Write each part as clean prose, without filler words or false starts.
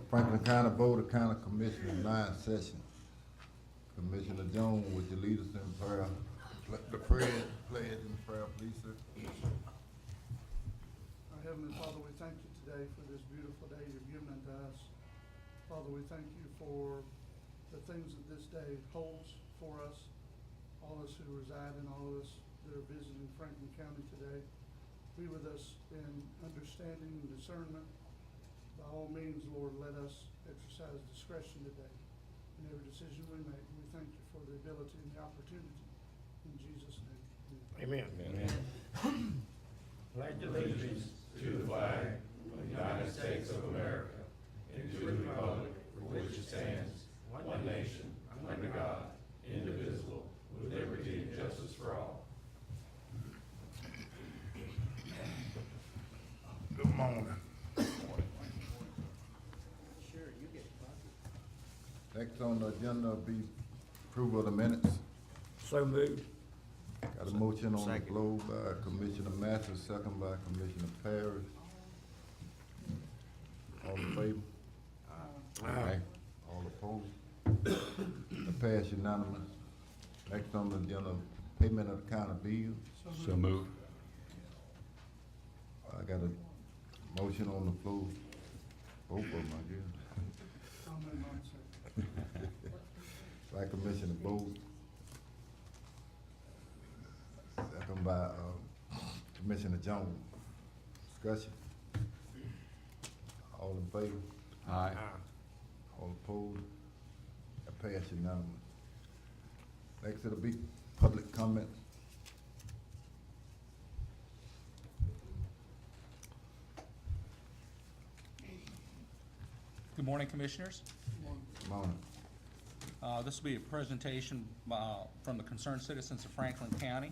Franklin County Board of County Commissioners, 9th session. Commissioner Jones, would you lead us in prayer? The pledge and prayer, please, sir. Our Heavenly Father, we thank you today for this beautiful day you've given unto us. Father, we thank you for the things that this day holds for us, all of us who reside and all of us that are visiting Franklin County today. Be with us in understanding and discernment. By all means, Lord, let us exercise discretion today in every decision we make. We thank you for the ability and the opportunity. In Jesus' name, Amen. Amen. Pledge allegiance to the flag of the United States of America and to the republic for which it stands, one nation, under God, indivisible, with liberty and justice for all. Good morning. Next on the agenda will be approval of the minutes. So moved. Got a motion on the floor by Commissioner Masters, second by Commissioner Parrish. All in favor? Aye. All opposed? It passed unanimous. Next on the agenda, payment of the county bills. So moved. I got a motion on the floor, both of them, I guess. I'll move on, sir. By Commissioner Bowles. Second by Commissioner Jones. Discussion. All in favor? Aye. All opposed? That passed unanimous. Next it'll be public comment. Good morning, Commissioners. Morning. This will be a presentation from the concerned citizens of Franklin County.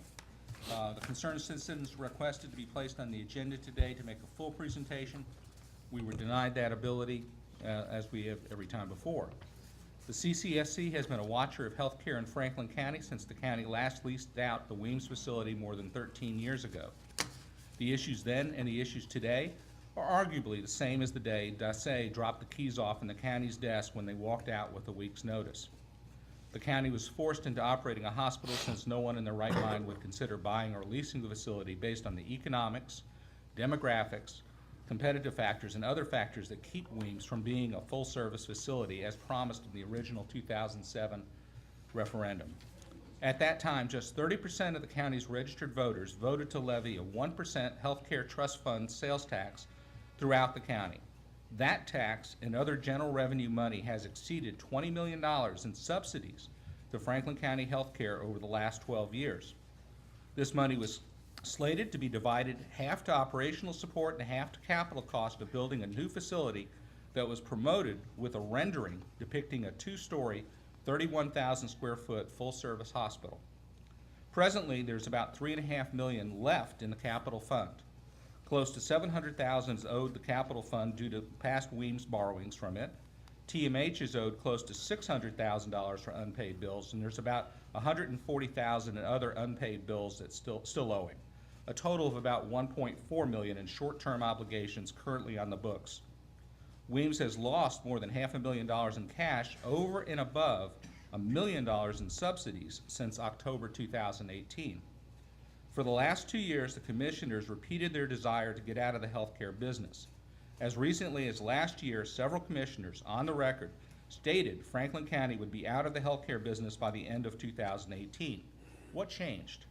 The concerned citizens requested to be placed on the agenda today to make a full presentation. We were denied that ability, as we have every time before. The CCSC has been a watcher of healthcare in Franklin County since the county last leased out the Weems facility more than 13 years ago. The issues then and the issues today are arguably the same as the day Dassey dropped the keys off in the county's desk when they walked out with a week's notice. The county was forced into operating a hospital since no one in their right mind would consider buying or leasing the facility based on the economics, demographics, competitive factors, and other factors that keep Weems from being a full-service facility as promised in the original 2007 referendum. At that time, just 30% of the county's registered voters voted to levy a 1% healthcare trust fund sales tax throughout the county. That tax and other general revenue money has exceeded $20 million in subsidies to Franklin County healthcare over the last 12 years. This money was slated to be divided half to operational support and half to capital cost of building a new facility that was promoted with a rendering depicting a two-story, 31,000 square foot full-service hospital. Presently, there's about $3.5 million left in the capital fund. Close to $700,000 is owed the capital fund due to past Weems borrowings from it. TMH is owed close to $600,000 for unpaid bills, and there's about $140,000 in other unpaid bills that's still owing. A total of about $1.4 million in short-term obligations currently on the books. Weems has lost more than $500,000 in cash over and above $1 million in subsidies since October 2018. For the last 2 years, the commissioners repeated their desire to get out of the healthcare business. As recently as last year, several commissioners, on the record, stated Franklin County would be out of the healthcare business by the end of 2018. What changed?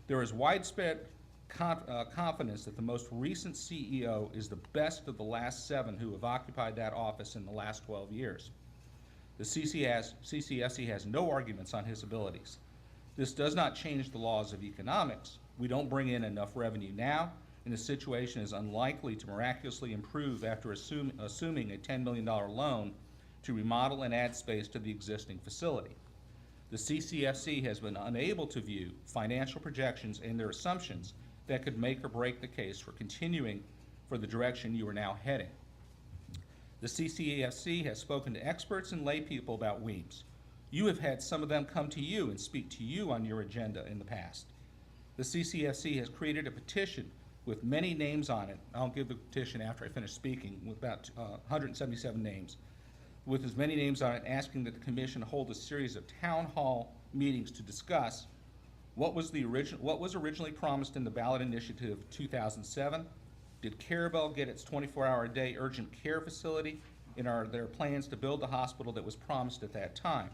There is widespread confidence that the most recent CEO is the best of the last 7 who have occupied that office in the last 12 years. The CCSC has no arguments on his abilities. This does not change the laws of economics. We don't bring in enough revenue now, and the situation is unlikely to miraculously improve after assuming a $10 million loan to remodel and add space to the existing facility. The CCFC has been unable to view financial projections and their assumptions that could make or break the case for continuing for the direction you are now heading. The CCFC has spoken to experts and lay people about Weems. You have had some of them come to you and speak to you on your agenda in the past. The CCFC has created a petition with many names on it. I'll give the petition after I finish speaking, with about 177 names, with as many names on it, asking that the commission hold a series of town hall meetings to discuss what was originally promised in the ballot initiative of 2007. Did Carabel get its 24-hour-a-day urgent care facility? And are there plans to build the hospital that was promised at that time?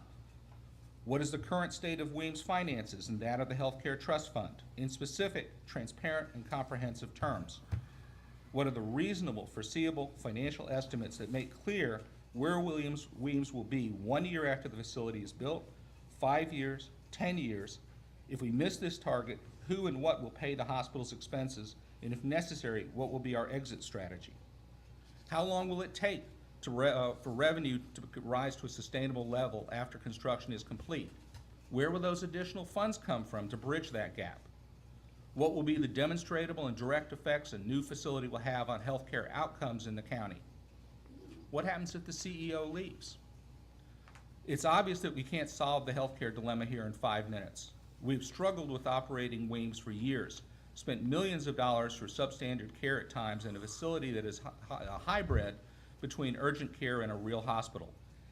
What is the current state of Weems' finances and that of the Healthcare Trust Fund, in specific, transparent, and comprehensive terms? What are the reasonable, foreseeable financial estimates that make clear where Weems will be 1 year after the facility is built, 5 years, 10 years? If we miss this target, who and what will pay the hospital's expenses, and if necessary, what will be our exit strategy? How long will it take for revenue to rise to a sustainable level after construction is complete? Where will those additional funds come from to bridge that gap? What will be the demonstrable and direct effects a new facility will have on healthcare outcomes in the county? What happens if the CEO leaves? It's obvious that we can't solve the healthcare dilemma here in 5 minutes. We've struggled with operating Weems for years, spent millions of dollars for substandard care at times in a facility that is a hybrid between urgent care and a real hospital.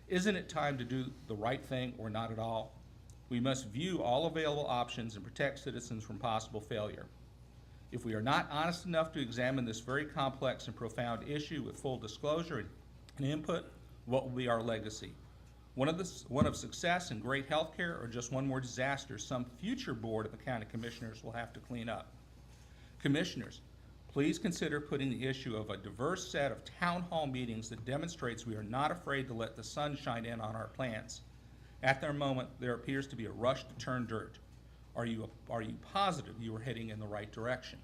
Isn't it time to do the right thing or not at all? We must view all available options and protect citizens from possible failure. If we are not honest enough to examine this very complex and profound issue with full disclosure and input, what will be our legacy? One of success and great health care, or just one more disaster some future board of the county commissioners will have to clean up? Commissioners, please consider putting the issue of a diverse set of town hall meetings that demonstrates we are not afraid to let the sun shine in on our plans. At the moment, there appears to be a rush to turn dirt. Are you positive you are heading in the right direction?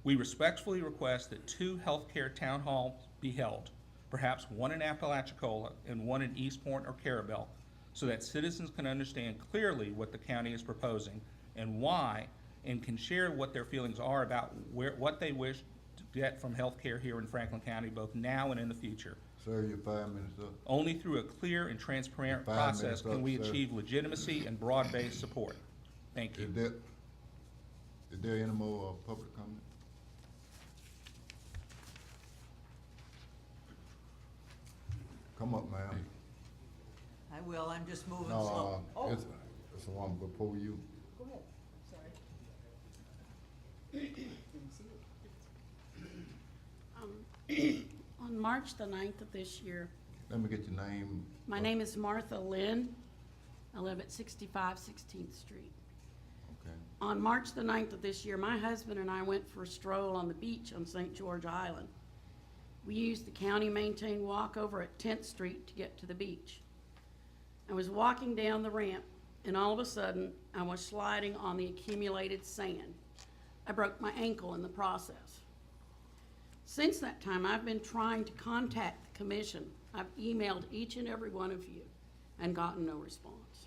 We respectfully request that 2 healthcare town halls be held, perhaps one in Apalachicola and one in Eastport or Carabel, so that citizens can understand clearly what the county is proposing and why, and can share what their feelings are about what they wish to get from healthcare here in Franklin County, both now and in the future. Sir, your 5 minutes up. Only through a clear and transparent 5 process minutes can up, we sir. achieve legitimacy and broad-based support. Thank you. Is there any more public comment? Come up, ma'am. I will, I'm just moving slow. No, it's the one before you. Go ahead, sorry. On March the 9th of this year, Let me get your name. my name is Martha Lynn. I live at 65 16th Street. Okay. On March the 9th of this year, my husband and I went for a stroll on the beach on St. George Island. We used the county-maintained walkover at 10th Street to get to the beach. I was walking down the ramp, and all of a sudden, I was sliding on the accumulated sand. I broke my ankle in the process. Since that time, I've been trying to contact the commission. I've emailed each and every one of you and gotten no response.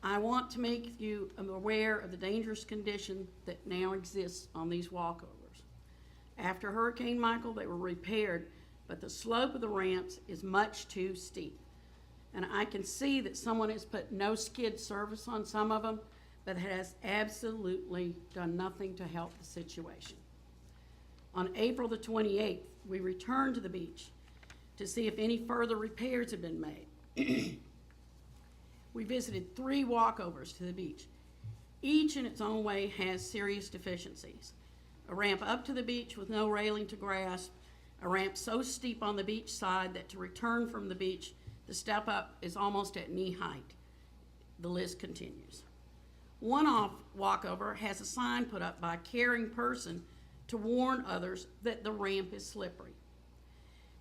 I want to make you aware of the dangerous condition that now exists on these walkovers. After Hurricane Michael, they were repaired, but the slope of the ramps is much too steep. And I can see that someone has put no skid service on some of them, but has absolutely done nothing to help the situation. On April the 28th, we returned to the beach to see if any further repairs had been made. We visited 3 walkovers to the beach. Each in its own way has serious deficiencies. A ramp up to the beach with no railing to grasp, a ramp so steep on the beach side that to return from the beach, the step up is almost at knee height. The list continues. One off walkover has a sign put up by a caring person to warn others that the ramp is slippery.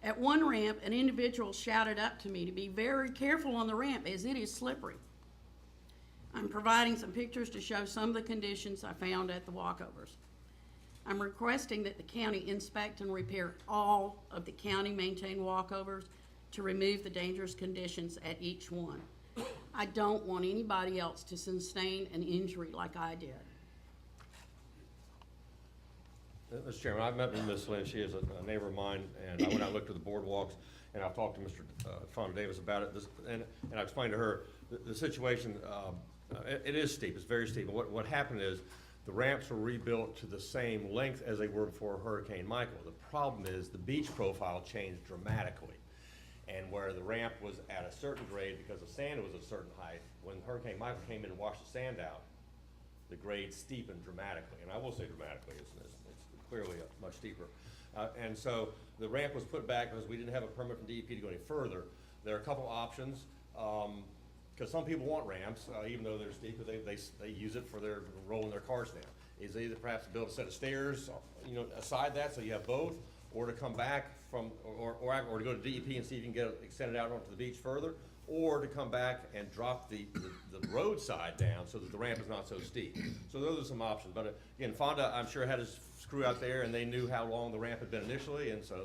At one ramp, an individual shouted up to me to be very careful on the ramp as it is slippery. I'm providing some pictures to show some of the conditions I found at the walkovers. I'm requesting that the county inspect and repair all of the county-maintained walkovers to remove the dangerous conditions at each one. I don't want anybody else to sustain an injury like I did. Mr. Chairman, I've met with Ms. Lynn. She is a neighbor of mine, and I went out and looked at the boardwalks, and I've talked to Mr. Fonda Davis about it, and I explained to her the situation. It is steep. It's very steep. And what happened is The ramps were rebuilt to the same length as they were before Hurricane Michael. The problem is the beach profile changed dramatically. And where the ramp was at a certain grade because the sand was a certain height, when Hurricane Michael came in and washed the sand out, the grade steepened dramatically. And I will say dramatically, it's clearly much steeper. And so the ramp was put back because we didn't have a permit from DEP to go any further. There are a couple options, because some people want ramps, even though they're steep, because they use it for their rolling their cars down. Is either perhaps to build a set of stairs, aside that, so you have both, or to come back from, or to go to DEP and see if you can get it extended out onto the beach further, or to come back and drop the roadside down so that the ramp is not so steep. So those are some options. But again, Fonda, I'm sure, had his screw out there, and they knew how long the ramp had been initially, and so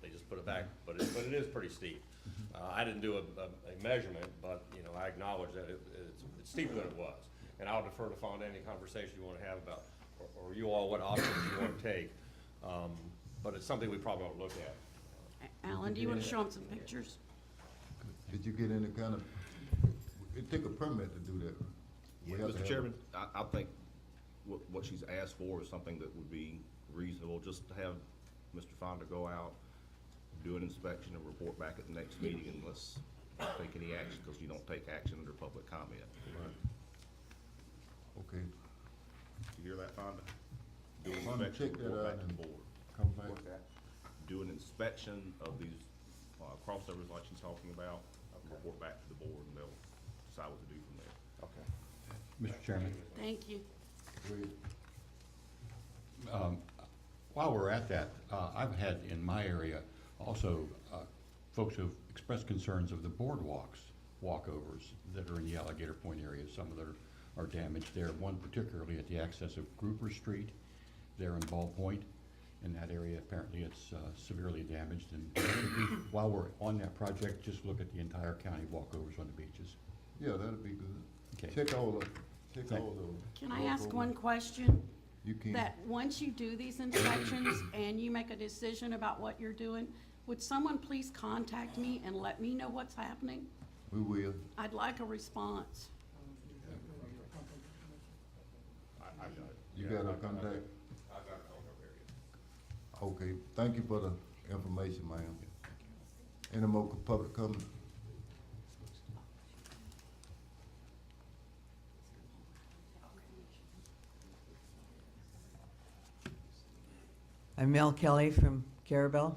they just put it back. But it is pretty steep. I didn't do a measurement, but I acknowledge that it's steeper than it was. And I'll defer to Fonda any conversation you want to have about, or you all, what options you want to take. But it's something we probably ought to look at. Alan, do you want to show them some pictures? Did you get any kind of, it took a permit to do that? We have to Mr. have Chairman, I think what she's asked for is something that would be reasonable, just to have Mr. Fonda go out, do an inspection and report back at the next meeting, unless take any action, because you don't take action under public comment. Okay. You hear that, Fonda? Do an Fonda, inspection, check that report out back to the and board. come back. Do an inspection of these crossovers like she's talking about, report back to the board, and they'll decide what to do from there. Okay. Mr. Chairman, Thank you. Go ahead. while we're at that, I've had in my area also folks who've expressed concerns of the boardwalks, walkovers that are in the Alligator Point area. Some of them are damaged there. One particularly at the access of Grouper Street there in Ball Point. In that area, apparently it's severely damaged. And while we're on that project, just look at the entire county walkovers on the beaches. Yeah, that'd be good. Okay. Check all of, check Thank- all of. Can I ask one question? You can. That once you do these inspections and you make a decision about what you're doing, would someone please contact me and let me know what's happening? We will. I'd like a response. I've got it. You got our contact? I've got it over here. Okay, thank you for the information, ma'am. Any more public comment? I'm Mel Kelly from Carabel.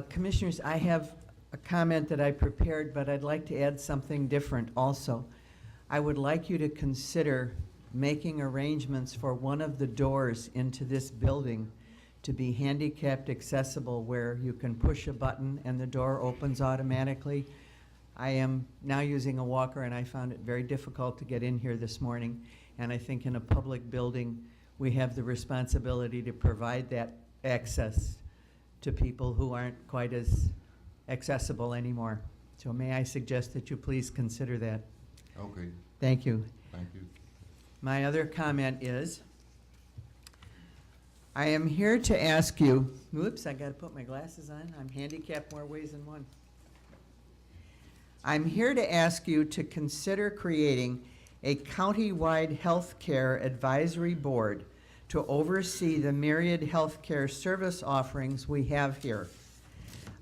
Commissioners, I have a comment that I prepared, but I'd like to add something different also. I would like you to consider making arrangements for one of the doors into this building to be handicapped accessible, where you can push a button and the door opens automatically. I am now using a walker, and I found it very difficult to get in here this morning. And I think in a public building, we have the responsibility to provide that access to people who aren't quite as accessible anymore. So may I suggest that you please consider that? Okay, Thank you. thank you. My other comment is, I am here to ask you, whoops, I gotta put my glasses on. I'm handicapped more ways than one. I'm here to ask you to consider creating a county-wide healthcare advisory board to oversee the myriad healthcare service offerings we have here.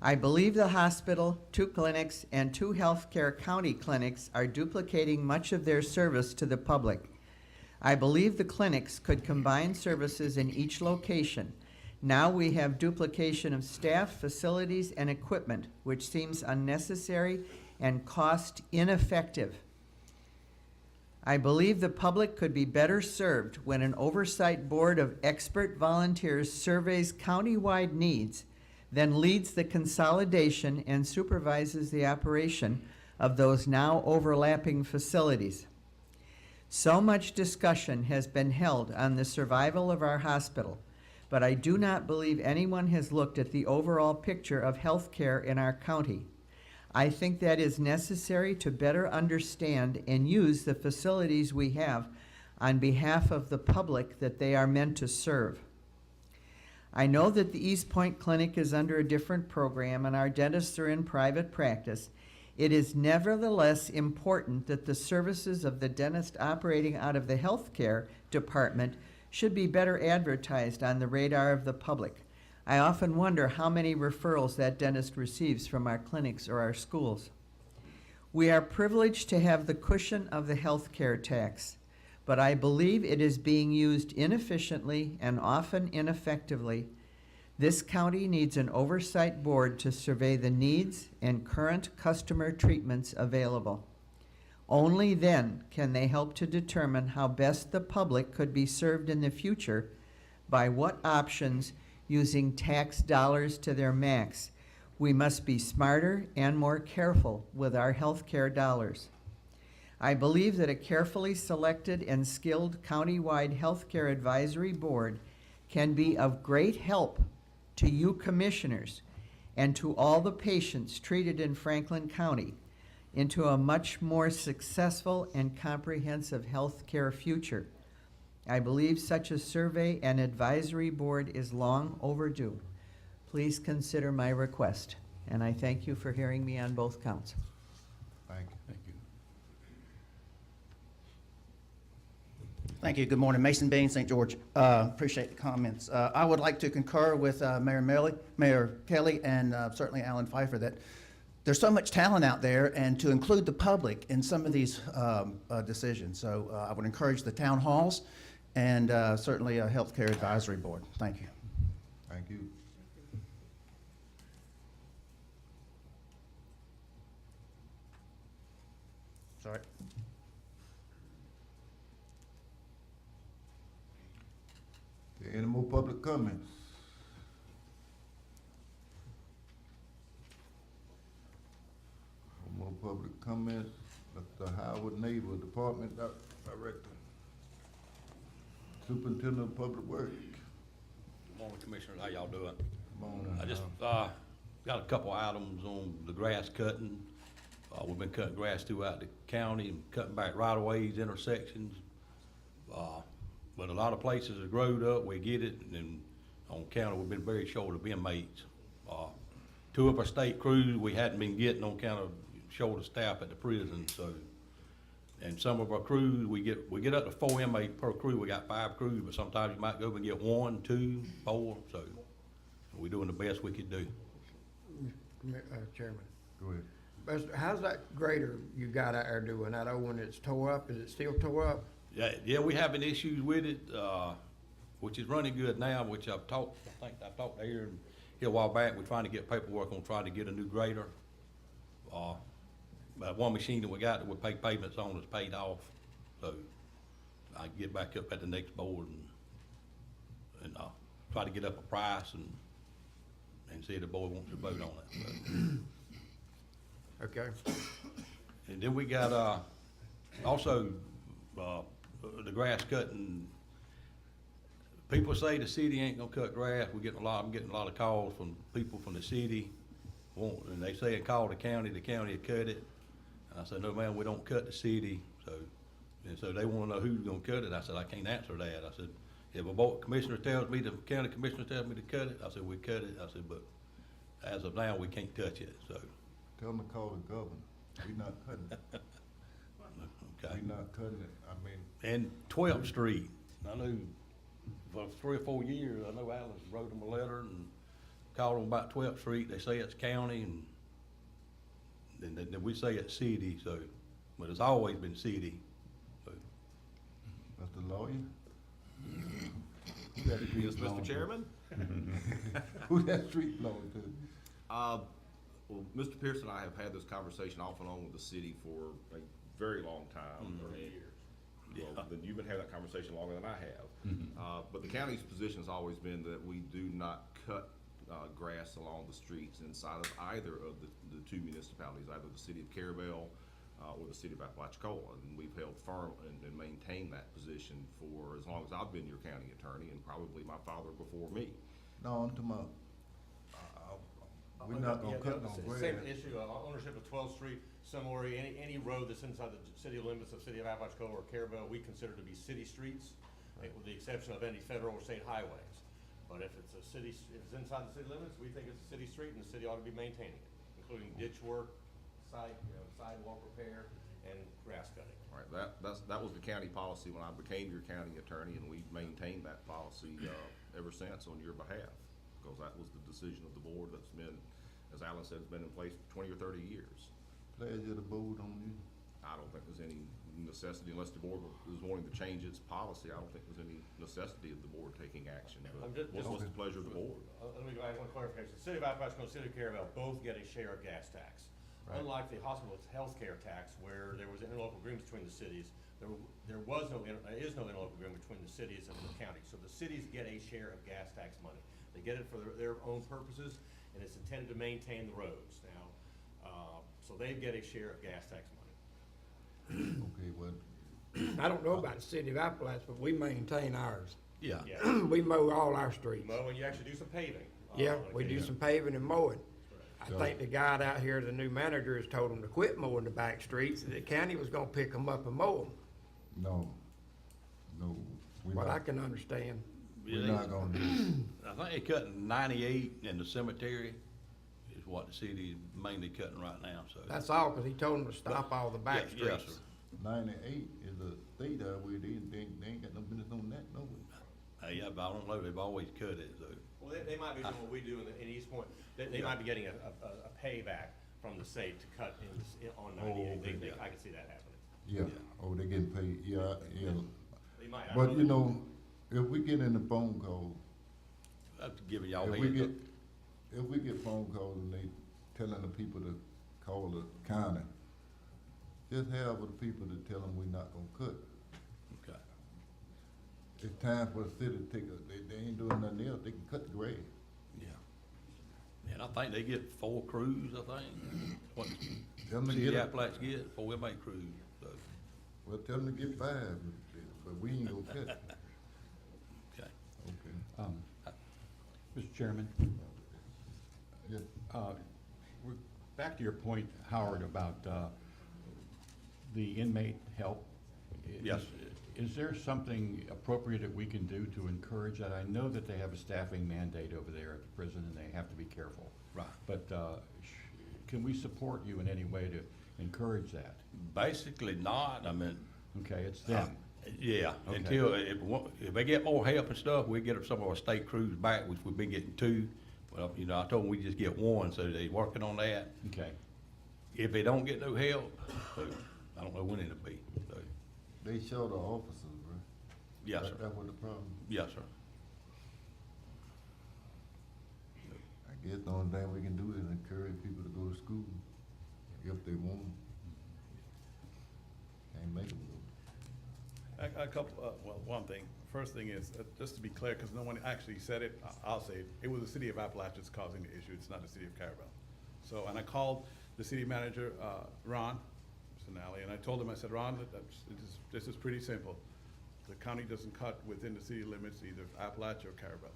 I believe the hospital, 2 clinics, and 2 healthcare county clinics are duplicating much of their service to the public. I believe the clinics could combine services in each location. Now we have duplication of staff, facilities, and equipment, which seems unnecessary and cost ineffective. I believe the public could be better served when an oversight board of expert volunteers surveys countywide needs, then leads the consolidation and supervises the operation of those now overlapping facilities. So much discussion has been held on the survival of our hospital, but I do not believe anyone has looked at the overall picture of health care in our county. I think that is necessary to better understand and use the facilities we have on behalf of the public that they are meant to serve. I know that the East Point Clinic is under a different program and our dentists are in private practice, It is nevertheless important that the services of the dentist operating out of the healthcare department should be better advertised on the radar of the public. I often wonder how many referrals that dentist receives from our clinics or our schools. We are privileged to have the cushion of the healthcare tax, but I believe it is being used inefficiently and often ineffectively. This county needs an oversight board to survey the needs and current customer treatments available. Only then can they help to determine how best the public could be served in the future, by what options, using tax dollars to their max. We must be smarter and more careful with our healthcare dollars. I believe that a carefully selected and skilled countywide healthcare advisory board can be of great help to you commissioners and to all the patients treated in Franklin County into a much more successful and comprehensive healthcare future. I believe such a survey and advisory board is long overdue. Please consider my request, and I thank you for hearing me on both counts. Thank you. Thank you. Thank you. Good morning. Mason Bean, St. George. Appreciate the comments. I would like to concur with Mayor Kelly and certainly Alan Pfeiffer that there's so much talent out there, and to include the public in some of these decisions. So I would encourage the town halls and certainly a healthcare advisory board. Thank you. Thank you. Sorry. Any more public comments? No more public comments. Mr. Howard Neighbor, Department Director. Superintendent of Public Works. Good morning, Commissioners. How y'all doing? Come on. I just got a couple items on the grass cutting. We've been cutting grass throughout the county and cutting back right-of-ways, intersections. But a lot of places have growed up, we get it, and then on county, we've been very short of inmates. Two of our state crews, we hadn't been getting on kind of short of staff at the prison, so. And some of our crews, we get up to 4 inmates per crew. We got 5 crews, but sometimes you might go up and get 1, 2, 4, so we're doing the best we could do. Chairman, Go ahead. Buster, how's that grader you got out there doing? That old one that's tore up, is it still tore up? Yeah, we having issues with it, which is running good now, which I think I've talked to Aaron here a while back. We're trying to get paperwork on trying to get a new grader. But one machine that we got that we pay payments on is paid off, so I can get back up at the next board and try to get up a price and see if the board wants to vote on it. So. Okay. And then we got also the grass cutting. People say the city ain't gonna cut grass. I'm getting a lot of calls from people from the city, and they say call the county will cut it. And I said, no man, we don't cut the city. So they wanna know who's gonna cut it. I said, I can't answer that. I said, if a board commissioner tells me, the county commissioner tells me to cut it, I said, we cut it. I said, but as of now, we can't touch it, so. Tell them to call the governor. We not cutting it. Okay. We not cutting it. I mean. And 12th Street, I know for 3 or 4 years, I know Alice wrote them a letter and called them about 12th Street. They say it's county, and then we say it's city, so, but it's always been city. So. Mr. Lawyer? Yes, Mr. Chairman? Who that street belong to? Well, Mr. Pearson and I have had this conversation off and on with the city for a very long time. Mm-hmm. 30 years. Well, then you've been having that conversation longer than I have. But the county's position has always been that we do not cut grass along the streets inside of either of the 2 municipalities, either the city of Carabel or the city of Apalachicola. And we've held firm and maintained that position for as long as I've been your county attorney, and probably my father before me. No, I'm talking about, we're not gonna cut no grass. Same issue, ownership of 12th Street, similarly, any road that's inside the city limits of city of Apalachicola or Carabel, we consider to be city streets, with the exception of any federal or state highways. But if it's if it's inside the city limits, we think it's a city street and the city ought to be maintaining it, including ditch work, sidewalk repair and grass cutting. All right, that was the county policy when I became your county attorney, and we've maintained that policy, ever since on your behalf. Because that was the decision of the board that's been, as Alan said, has been in place for 20 or 30 years. Pleasure of the board on you. I don't think there's any necessity, unless the board is wanting to change its policy, I don't think there's any necessity of the board taking action. I'm But just- what's the pleasure of the board? Let me go back one clarification. The city of Appalachia and the city of Caravel both get a share of gas tax. Right. Unlike the hospital healthcare tax, where there was an interlocal agreement between the cities, there is no interlocal agreement between the cities and the county. So the cities get a share of gas tax money. They get it for their own purposes, and it's intended to maintain the roads. Now, so they get a share of gas tax money. Okay, well, I don't know about the city of Appalachia, but we maintain ours. Yeah. Yeah. We mow all our streets. Mow, and you actually do some paving. Yeah, on we do occasion. some paving and mowing. I So- think the guy out here, the new manager, has told them to quit mowing the back streets, and the county was gonna pick them up and mow them. no, we're What I not, can understand. we're not gonna do it. I think they cutting 98 in the cemetery is what the city is mainly cutting right now, so. That's all, 'cause he told them to stop all the back Yeah, yes, streets. sir. 98 is a state highway, they ain't got no business on that, no. Yeah, but I don't know, they've always cut it, so. Well, they might be doing what we do in East Point. They might be getting a payback from the state to cut on 98. okay. I can see that happening. Yeah, oh, they getting paid, yeah. They might. I But don't you know, if we get in the phone call, I'm giving y'all if we heads get, up. if we get phone calls and they telling the people to call the county, just have the people to tell them we not gonna cut. Okay. It's time for the city to take they ain't doing nothing else, they can cut the grass. Yeah. And I think they get 4 crews, I think. What Tell them to City get, of Appalachia get, 4 inmate crews, so, well, tell them to get 5, but we ain't gonna cut. okay. Okay. Mr. Chairman, Yeah, we're back to your point, Howard, about the inmate help. Yes. Is there something appropriate that we can do to encourage that? I know that they have a staffing mandate over there at the prison, and they have to be careful. Right. But can we support you in any way to encourage that? Basically not, I mean. Okay, it's them. Yeah, Okay. until, if they get more help and stuff, we get some of our state crews back, which we've been getting 2. Well, you know, I told them we just get 1, so they working on that. Okay. If they don't get no help, so I don't know when it'll be, so, they show the officers, right? yes, sir, That's what the problem. yes, sir. I guess the only thing we can do is encourage people to go to school if they want. Can't make them go. A couple, well, one thing. First thing is, just to be clear, because no one actually said it, I'll say it. It was the city of Appalachia that's causing the issue. It's not the city of Caravel. So, and I called the city manager, Ron, Mr. Nally, and I told him, I said, Ron, this is pretty simple. The county doesn't cut within the city limits, either Appalachia or Caravel.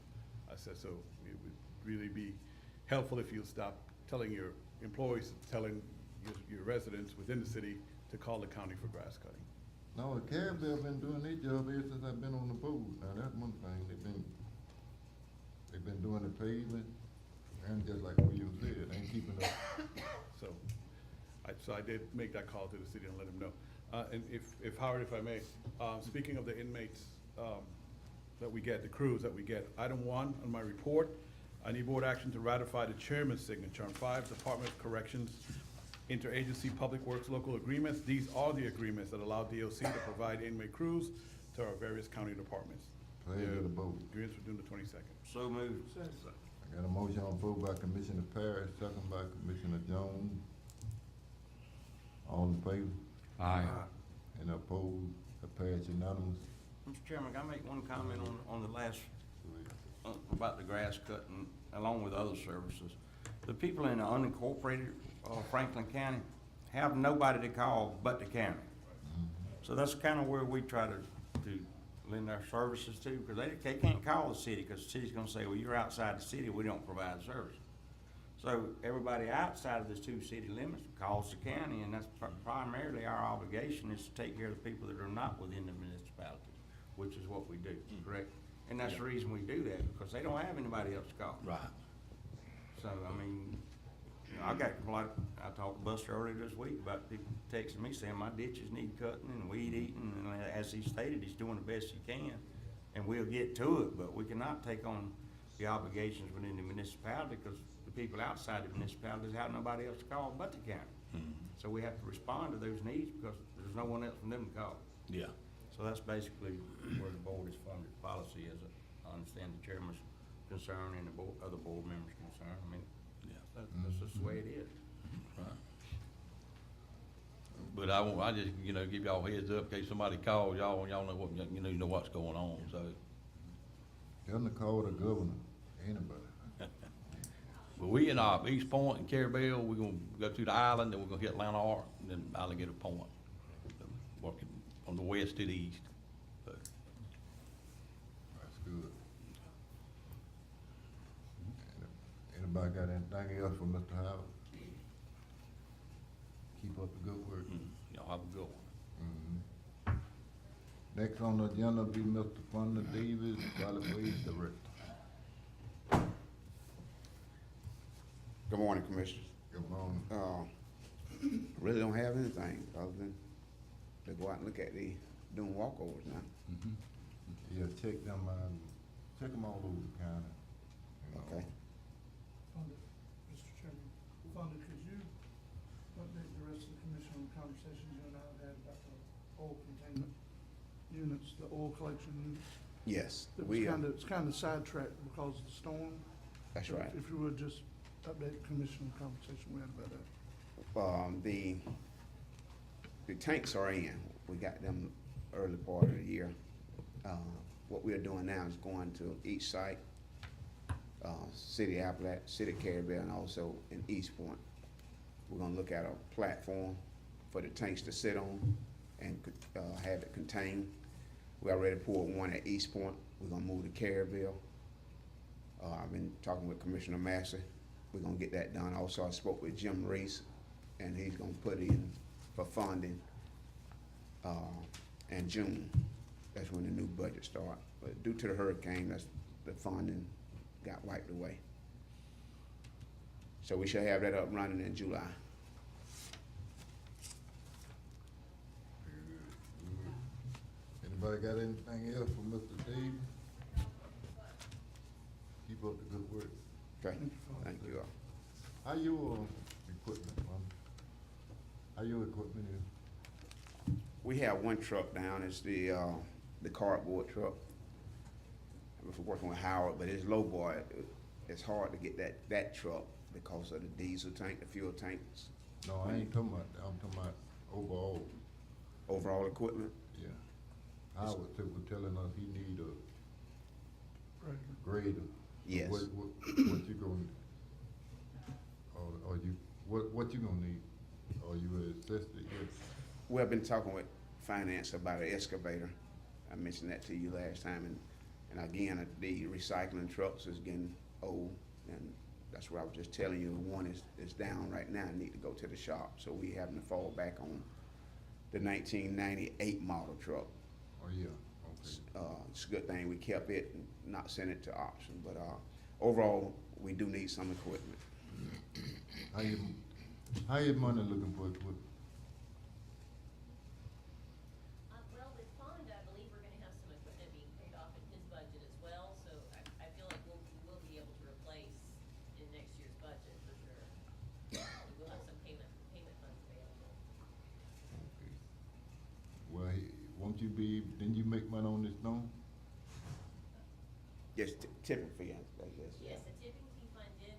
I said, so it would really be helpful if you'll stop telling your employees, telling your residents within the city to call the county for grass cutting. No, the Carabel been doing their job ever since I've been on the board. Now, that's one thing, they've been doing the pavement, and just like William said, they ain't keeping up. So I did make that call to the city and let them know. And if Howard, if I may, speaking of the inmates that we get, the crews that we get, item 1 on my report, I need board action to ratify the chairman's signature on 5 Department of Corrections Interagency Public Works Local Agreements. These are the agreements that allow DOC to provide inmate crews to our various county departments. Pleasure of the board. Agreements for June the 22nd. So moved. I got a motion on the floor by Commissioner Parrish, second by Commissioner Jones. All in favor? Aye. And opposed? That pass unanimous. Mr. Chairman, can I make one comment on the last, about the grass cutting, along with other services? The people in the unincorporated Franklin County have nobody to call but the county. So that's kind of where we try to lend our services to, because they can't call the city, because the city's gonna say, well, you're outside the city, we don't provide service. So everybody outside of the 2 city limits calls the county, and that's primarily our obligation, is to take care of the people that are not within the municipality, which is what we do, correct? And that's the reason we do that, because they don't have anybody else to call. Right. So, I mean, I got complaint, I talked to Buster earlier this week about people texting me saying my ditches need cutting and weed eating, and as he stated, he's doing the best he can. And we'll get to it, but we cannot take on the obligations within the municipality, because the people outside the municipalities have nobody else to call but the county. So we have to respond to those needs, because there's no one else from them to call. Yeah. So that's basically where the board is funded. Policy is, I understand the chairman's concern and the board, other board members' concern. I mean, that's just the way it is. Right. But I just, give y'all heads up in case somebody calls y'all and y'all know what, you know what's going on, so. Tell them to call the governor, anybody. But we in East Point and Carabel, we're gonna go to the island, then we're gonna hit Lanark, and then Alligator Point. Working from the west to the east. So, That's good. Anybody got anything else for Mr. Howard? Keep up the good work. y'all have a good one. Mhm. Next on the agenda will be Mr. Fonda Davis, Solid Waste Director. Good morning, Commissioners. Good morning. Really don't have anything other than to go out and look at doing walkovers now. Yeah, check them all over the county. you know. Okay. Fonda, Mr. Chairman, Fonda, could you update the rest of the commission on the conversations you and I have had about the oil containment units, the oil collection units? Yes, It was we, it's kind of sidetracked because of the storm. that's So right. If you would just update the commission on the conversation we had about that. The tanks are in. We got them early part of the year. What we are doing now is going to each site, City of Appalachia, City of Carabel, and also in East Point. We're gonna look at a platform for the tanks to sit on and have it contained. We already poured one at East Point. We're gonna move to Carabel. I've been talking with Commissioner Massey. We're gonna get that done. Also, I spoke with Jim Reese, and he's gonna put in for funding, in June. That's when the new budget start. But due to the hurricane, the funding got wiped away. So we should have that up running in July. Anybody got anything else for Mr. Davis? Keep up the good work. Okay, thank you all. How your equipment, how your equipment is? We have one truck down, it's the cardboard truck. We're working with Howard, but it's low boy. It's hard to get that truck because of the diesel tank, the fuel tanks. No, I ain't talking about that, I'm talking about overall. Overall equipment? Yeah. Howard was telling us he need Right. a grader. Yes. What you gonna, or you, what you gonna need? Or you assessed it yet? We've been talking with finance about an excavator. I mentioned that to you last time, and again, the recycling trucks is getting old, and that's what I was just telling you. One is down right now and need to go to the shop, so we having to fall back on the 1998 model truck. Oh, yeah, okay. It's a good thing we kept it and not sent it to auction, but overall, we do need some equipment. How your money looking for equipment? Well, with Fonda, I believe we're gonna have some equipment being paid off in his budget as well, so I feel like we'll be able to replace in next year's budget for sure. We'll have some payment funds available. Okay. Well, won't you didn't you make money on this loan? Yes, tipping fee, I guess. Yes, the tipping fee fund did,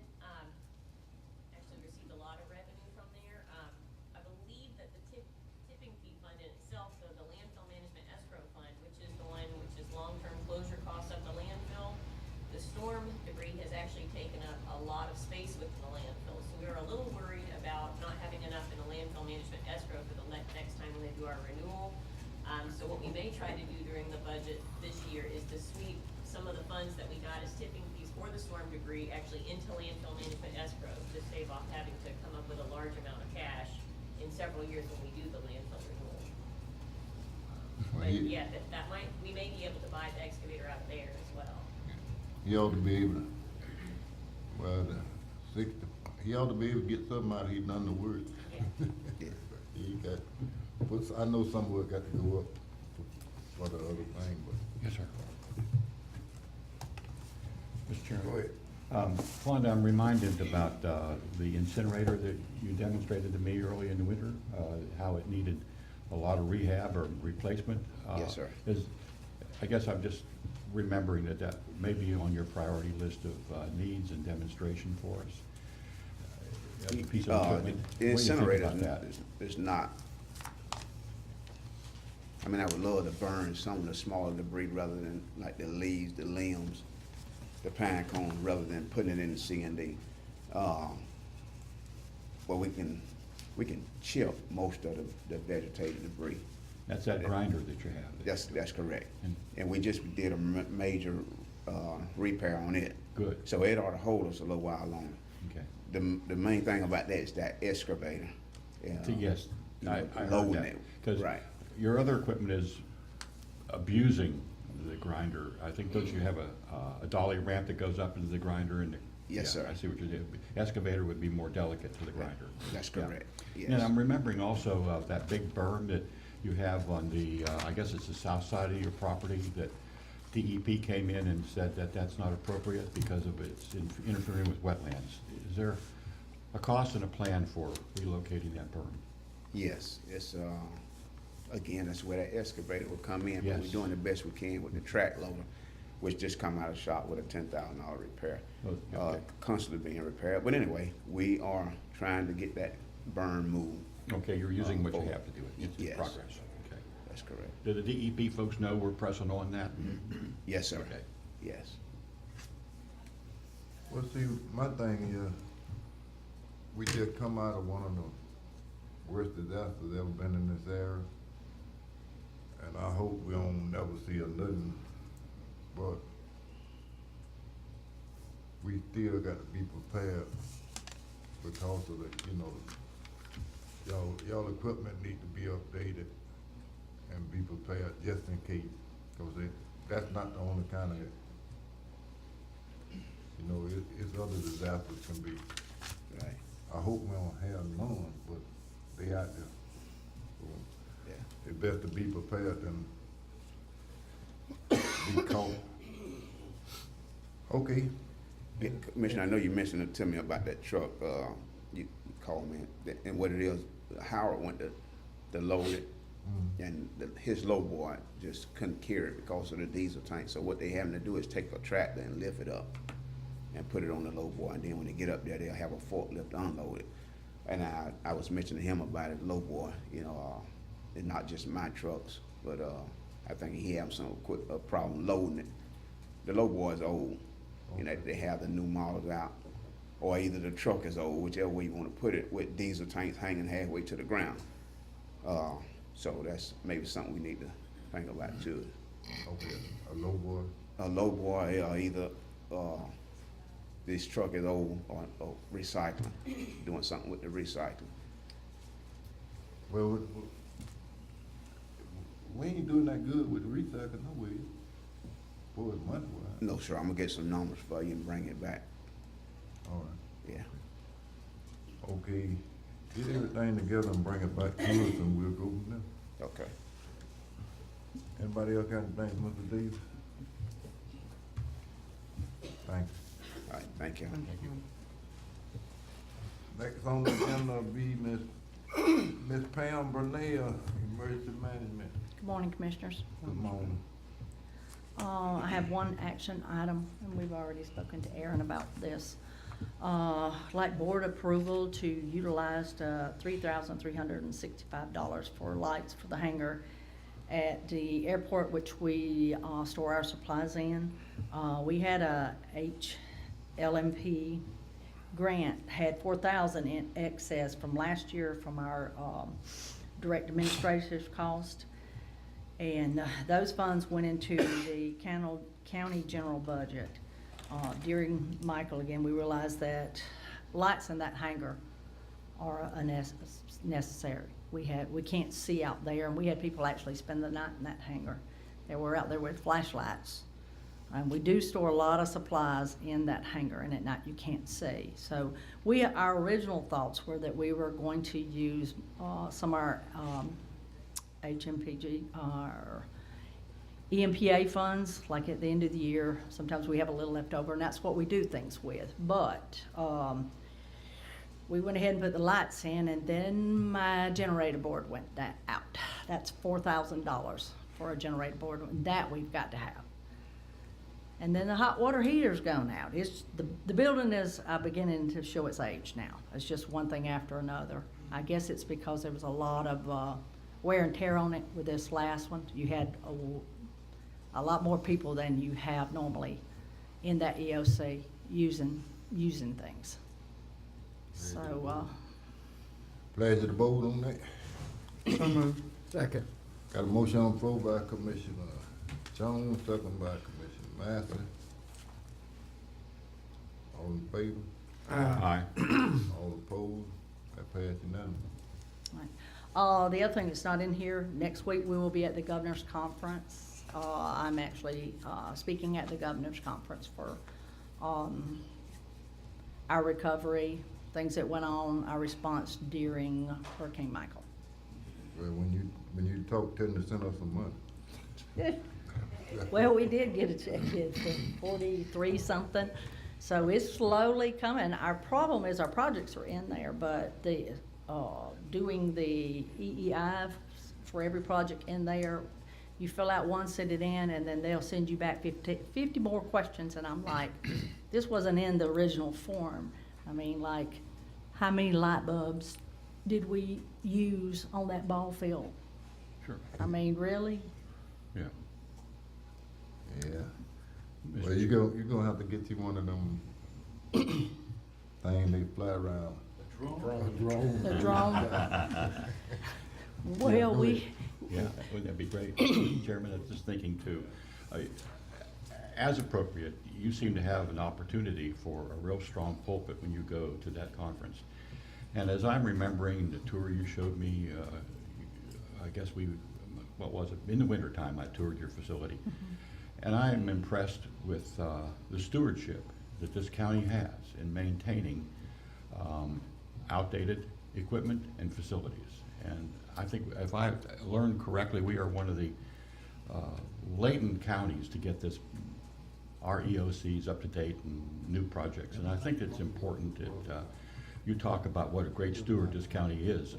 actually received a lot of revenue from there. I believe that the tipping fee fund in itself, so the landfill management escrow fund, which is the one which is long-term closure costs of the landfill, the storm debris has actually taken up a lot of space within the landfill. So we were a little worried about not having enough in the landfill management escrow for the next time when they do our renewal. So what we may try to do during the budget this year is to sweep some of the funds that we got as tipping fees for the storm debris actually into landfill management escrow to save off having to come up with a large amount of cash in several years when we do the landfill renewal. Well, But yeah, we may be able to buy the excavator out there as well. You ought to be able to, well, the he ought to be able to get something out, he done the work. Yeah. He got, I know some work got to go up for the other thing, but. Yes, sir. Mr. Chairman. Go ahead. Wanda, I'm reminded about the incinerator that you demonstrated to me early in the winter, how it needed a lot of rehab or replacement. Yes, sir. I guess I'm just remembering that may be on your priority list of needs and demonstration for us. As a piece of equipment. The What do you think incinerator about that? is not, I mean, I would love to burn some of the smaller debris rather than like the leaves, the limbs, the pine cones, rather than putting it in the C&D. But we can chip most of the vegetative debris. That's that grinder that you have. That's correct. And- And we just did a major repair on it. Good. So it ought to hold us a little while longer. Okay. The main thing about that is that excavator. Yes, you I know, heard loading that. it. Because Right. your other equipment is abusing the grinder. I think, don't you have a dolly ramp that goes up into the grinder and? Yes, Yeah, sir. I see what you're doing. Excavator would be more delicate to the grinder. That's Yeah. correct, yes. And I'm remembering also that big berm that you have on the, I guess it's the south side of your property, that DEP came in and said that that's not appropriate because of its interfering with wetlands. Is there a cost and a plan for relocating that berm? Yes, it's, again, that's where that excavator will come in. But Yes. we're doing the best we can with the track loader, which just come out of shop with a $10,000 repair. Oh, okay. Constantly being repaired. But anyway, we are trying to get that burn moved. Okay, you're using what you forward. have to do it. It's in Yes. progress. Okay. That's correct. Do the DEP folks know we're pressing on that? Yes, sir. Okay. Yes. Well, see, my thing is, we just come out of one of the worst disasters ever been in this area. And I hope we don't never see another, but we still got to be prepared because of the, you know, y'all equipment need to be updated and be prepared just in case, because that's not the only kind of, you know, it's other disasters can be. Right. I hope we don't have none, but they out there. So Yeah. it's best to be prepared than be caught. Okay. Yeah, Commissioner, I know you mentioned it to me about that truck, you called me, and what it is, Howard went to load it, and his low boy just couldn't carry it because of the diesel tank. So what they having to do is take a tractor and lift it up and put it on the low boy, and then when they get up there, they'll have a forklift to unload it. And I was mentioning to him about it, low boy, you know, it's not just my trucks, but I think he have a problem loading it. The low boy is old. You know, they have the new models out, or either the truck is old, whichever way you want to put it, with diesel tanks hanging halfway to the ground. So that's maybe something we need to think about too. Okay, a low boy. A low boy, or either this truck is old or recycling, doing something with the recycling. Well, we ain't doing that good with the recycling, no way. Boy, it's money wise. No, sir, I'm gonna get some numbers for you and bring it back. All right. Yeah. Okay, get everything together and bring it back to us and we'll go from there. Okay. Anybody else got anything, Mr. Davis? Thank you. All right, thank you. Next on the agenda will be Miss Pam Burnell, Emergency Management. Good morning, Commissioners. Good morning. I have one action item, and we've already spoken to Aaron about this. Like board approval to utilize $3,365 for lights for the hangar at the airport, which we store our supplies in. We had a HLMP grant, had $4,000 in excess from last year from our direct administrative cost. And those funds went into the county general budget. During Michael, again, we realized that lights in that hangar are necessary. We can't see out there, and we had people actually spend the night in that hangar. They were out there with flashlights And we do store a lot of supplies in that hangar, and at night you can't see. So our original thoughts were that we were going to use some of our HMPG, our EMPA funds, like at the end of the year. Sometimes we have a little left over, and that's what we do things with. But we went ahead and put the lights in, and then my generator board went out. That's $4,000 for a generator board. That we've got to have. And then the hot water heater's gone out. It's, the building is beginning to show its age now. It's just one thing after another. I guess it's because there was a lot of wear and tear on it with this last one. You had a lot more people than you have normally in that EOC using things. So, Pleasure to vote on that. So moved. Second. Got a motion on the floor by Commissioner Jones, second by Commissioner Master. All in favor? Aye. All opposed? That passed unanimously. the other thing that's not in here, next week we will be at the governor's conference. I'm actually speaking at the governor's conference for our recovery, things that went on, our response during Hurricane Michael. Well, when you talk, tell them to send us some money. Well, we did get a check in for 43 something, so it's slowly coming. Our problem is our projects are in there, but the doing the EEI for every project in there, you fill out one, send it in, and then they'll send you back 50 more questions, and I'm like, this wasn't in the original form. I mean, like, how many light bulbs did we use on that ball field? Sure. I mean, really? Yeah. Yeah. Well, you're gonna have to get you one of them things they fly around. The drone. Well, we. Yeah, wouldn't that be great? Chairman, I was just thinking too, as appropriate, you seem to have an opportunity for a real strong pulpit when you go to that conference. And as I'm remembering the tour you showed me, I guess what was it? In the wintertime, I toured your facility. Mm-hmm. And I am impressed with the stewardship that this county has in maintaining outdated equipment and facilities. And I think if I learned correctly, we are one of the latent counties to get our EOCs up to date and new projects. And I think it's important that you talk about what a great steward this county is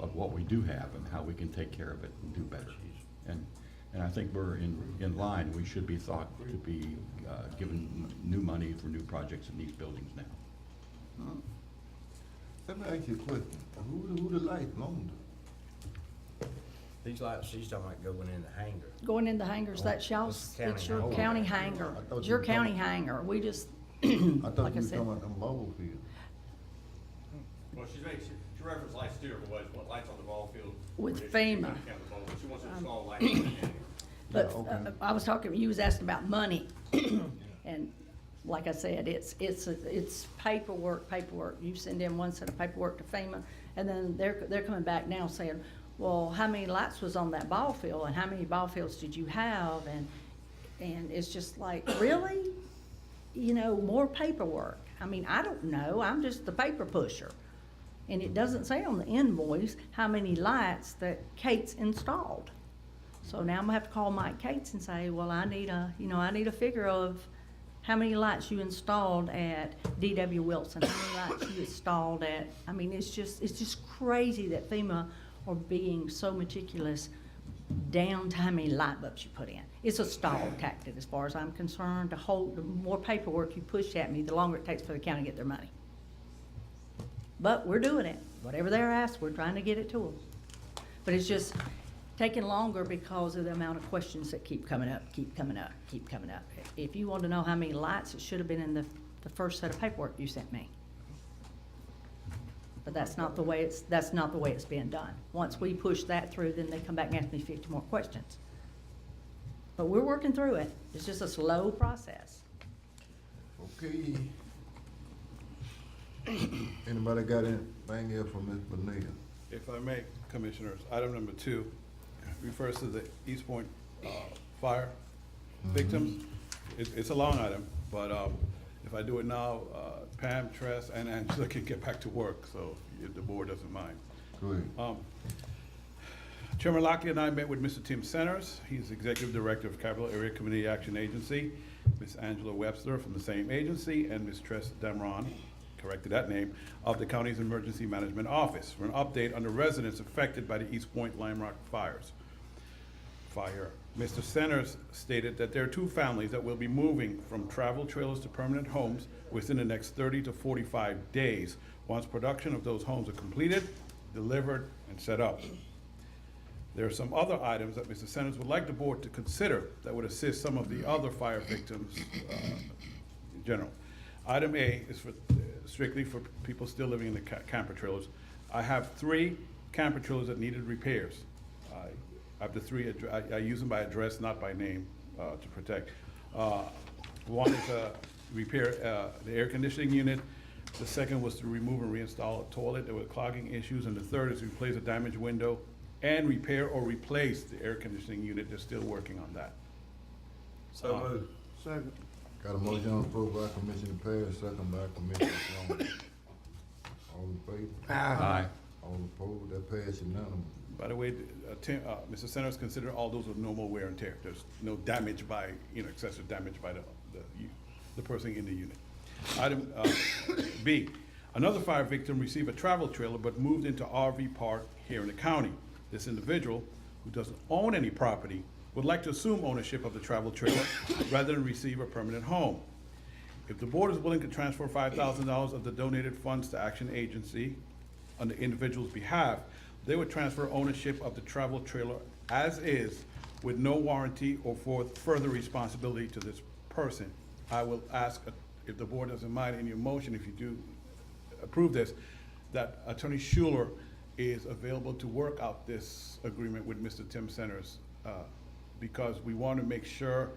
of what we do have and how we can take care of it and do better. And I think we're in line. We should be thought to be given new money for new projects in these buildings now. Let me ask you a question. Who the lights belong to? These lights she's talking about going in the hangar. Going in the hangars, that's y'all's, it's your county hangar. I thought It's you your were county talking- hangar. We just, I thought like you I were talking said, about them ball fields. Well, she referenced lights too, what lights on the ball field. With She FEMA. can't count the ball, but she wants to install lights in the hangar. but Yeah, okay. I was talking, you was asking about money. And like I said, it's paperwork. You send in one set of paperwork to FEMA, and then they're coming back now saying, well, how many lights was on that ball field, and how many ball fields did you have? And it's just like, really? You know, more paperwork. I mean, I don't know. I'm just the paper pusher. And it doesn't say on the invoice how many lights that Kate's installed. So now I'm gonna have to call Mike Cates and say, well, I need a figure of how many lights you installed at D.W. Wilson, how many lights you installed at, I mean, it's just crazy that FEMA are being so meticulous down to how many light bulbs you put in. It's a stall tactic as far as I'm concerned. The more paperwork you push at me, the longer it takes for the county to get their money. But we're doing it. Whatever they're asked, we're trying to get it to them. But it's just taking longer because of the amount of questions that keep coming up. If you want to know how many lights, it should have been in the first set of paperwork you sent me. But that's not the way it's being done. Once we push that through, then they come back and ask me 50 more questions. But we're working through it. It's just a slow process. Okay. Anybody got anything else from Ms. Bonilla? If I may, Commissioners, item number 2 refers to the East Point fire victims. it's a long item, but, if I do it now, Pam, Tress, and Angela can get back to work, so if the board doesn't mind. Go ahead. Chairman Lockley and I met with Mr. Tim Centers. He's Executive Director of Capital Area Community Action Agency, Ms. Angela Webster from the same agency, and Ms. Tress Damron, corrected that name, of the county's Emergency Management Office for an update on the residents affected by the East Point Lime Rock fire. Mr. Centers stated that there are 2 families that will be moving from travel trailers to permanent homes within the next 30 to 45 days, once production of those homes are completed, delivered, and set up. There are some other items that Mr. Centers would like the board to consider that would assist some of the other fire victims in general. Item A is strictly for people still living in the camper trailers. I have 3 camper trailers that needed repairs. I have the 3, I use them by address, not by name, to protect. One is repair the air conditioning unit. The second was to remove and reinstall a toilet. There were clogging issues. And the third is to replace a damaged window and repair or replace the air conditioning unit. They're still working on that. So moved. Second. Got a motion on the floor by Commissioner Parrish, second by Commissioner Jones. All in favor? Aye. All opposed? That pass unanimous. By the way, Mr. Centers, consider all those with normal wear and tear. There's no damage by, excessive damage by the person in the unit. Item B, another fire victim received a travel trailer but moved into RV park here in the county. This individual, who doesn't own any property, would like to assume ownership of the travel trailer rather than receive a permanent home. If the board is willing to transfer $5,000 of the donated funds to Action Agency on the individual's behalf, they would transfer ownership of the travel trailer as is with no warranty or for further responsibility to this person. I will ask, if the board doesn't mind in your motion, if you do approve this, that Attorney Schuler is available to work out this agreement with Mr. Tim Centers, because we want to make sure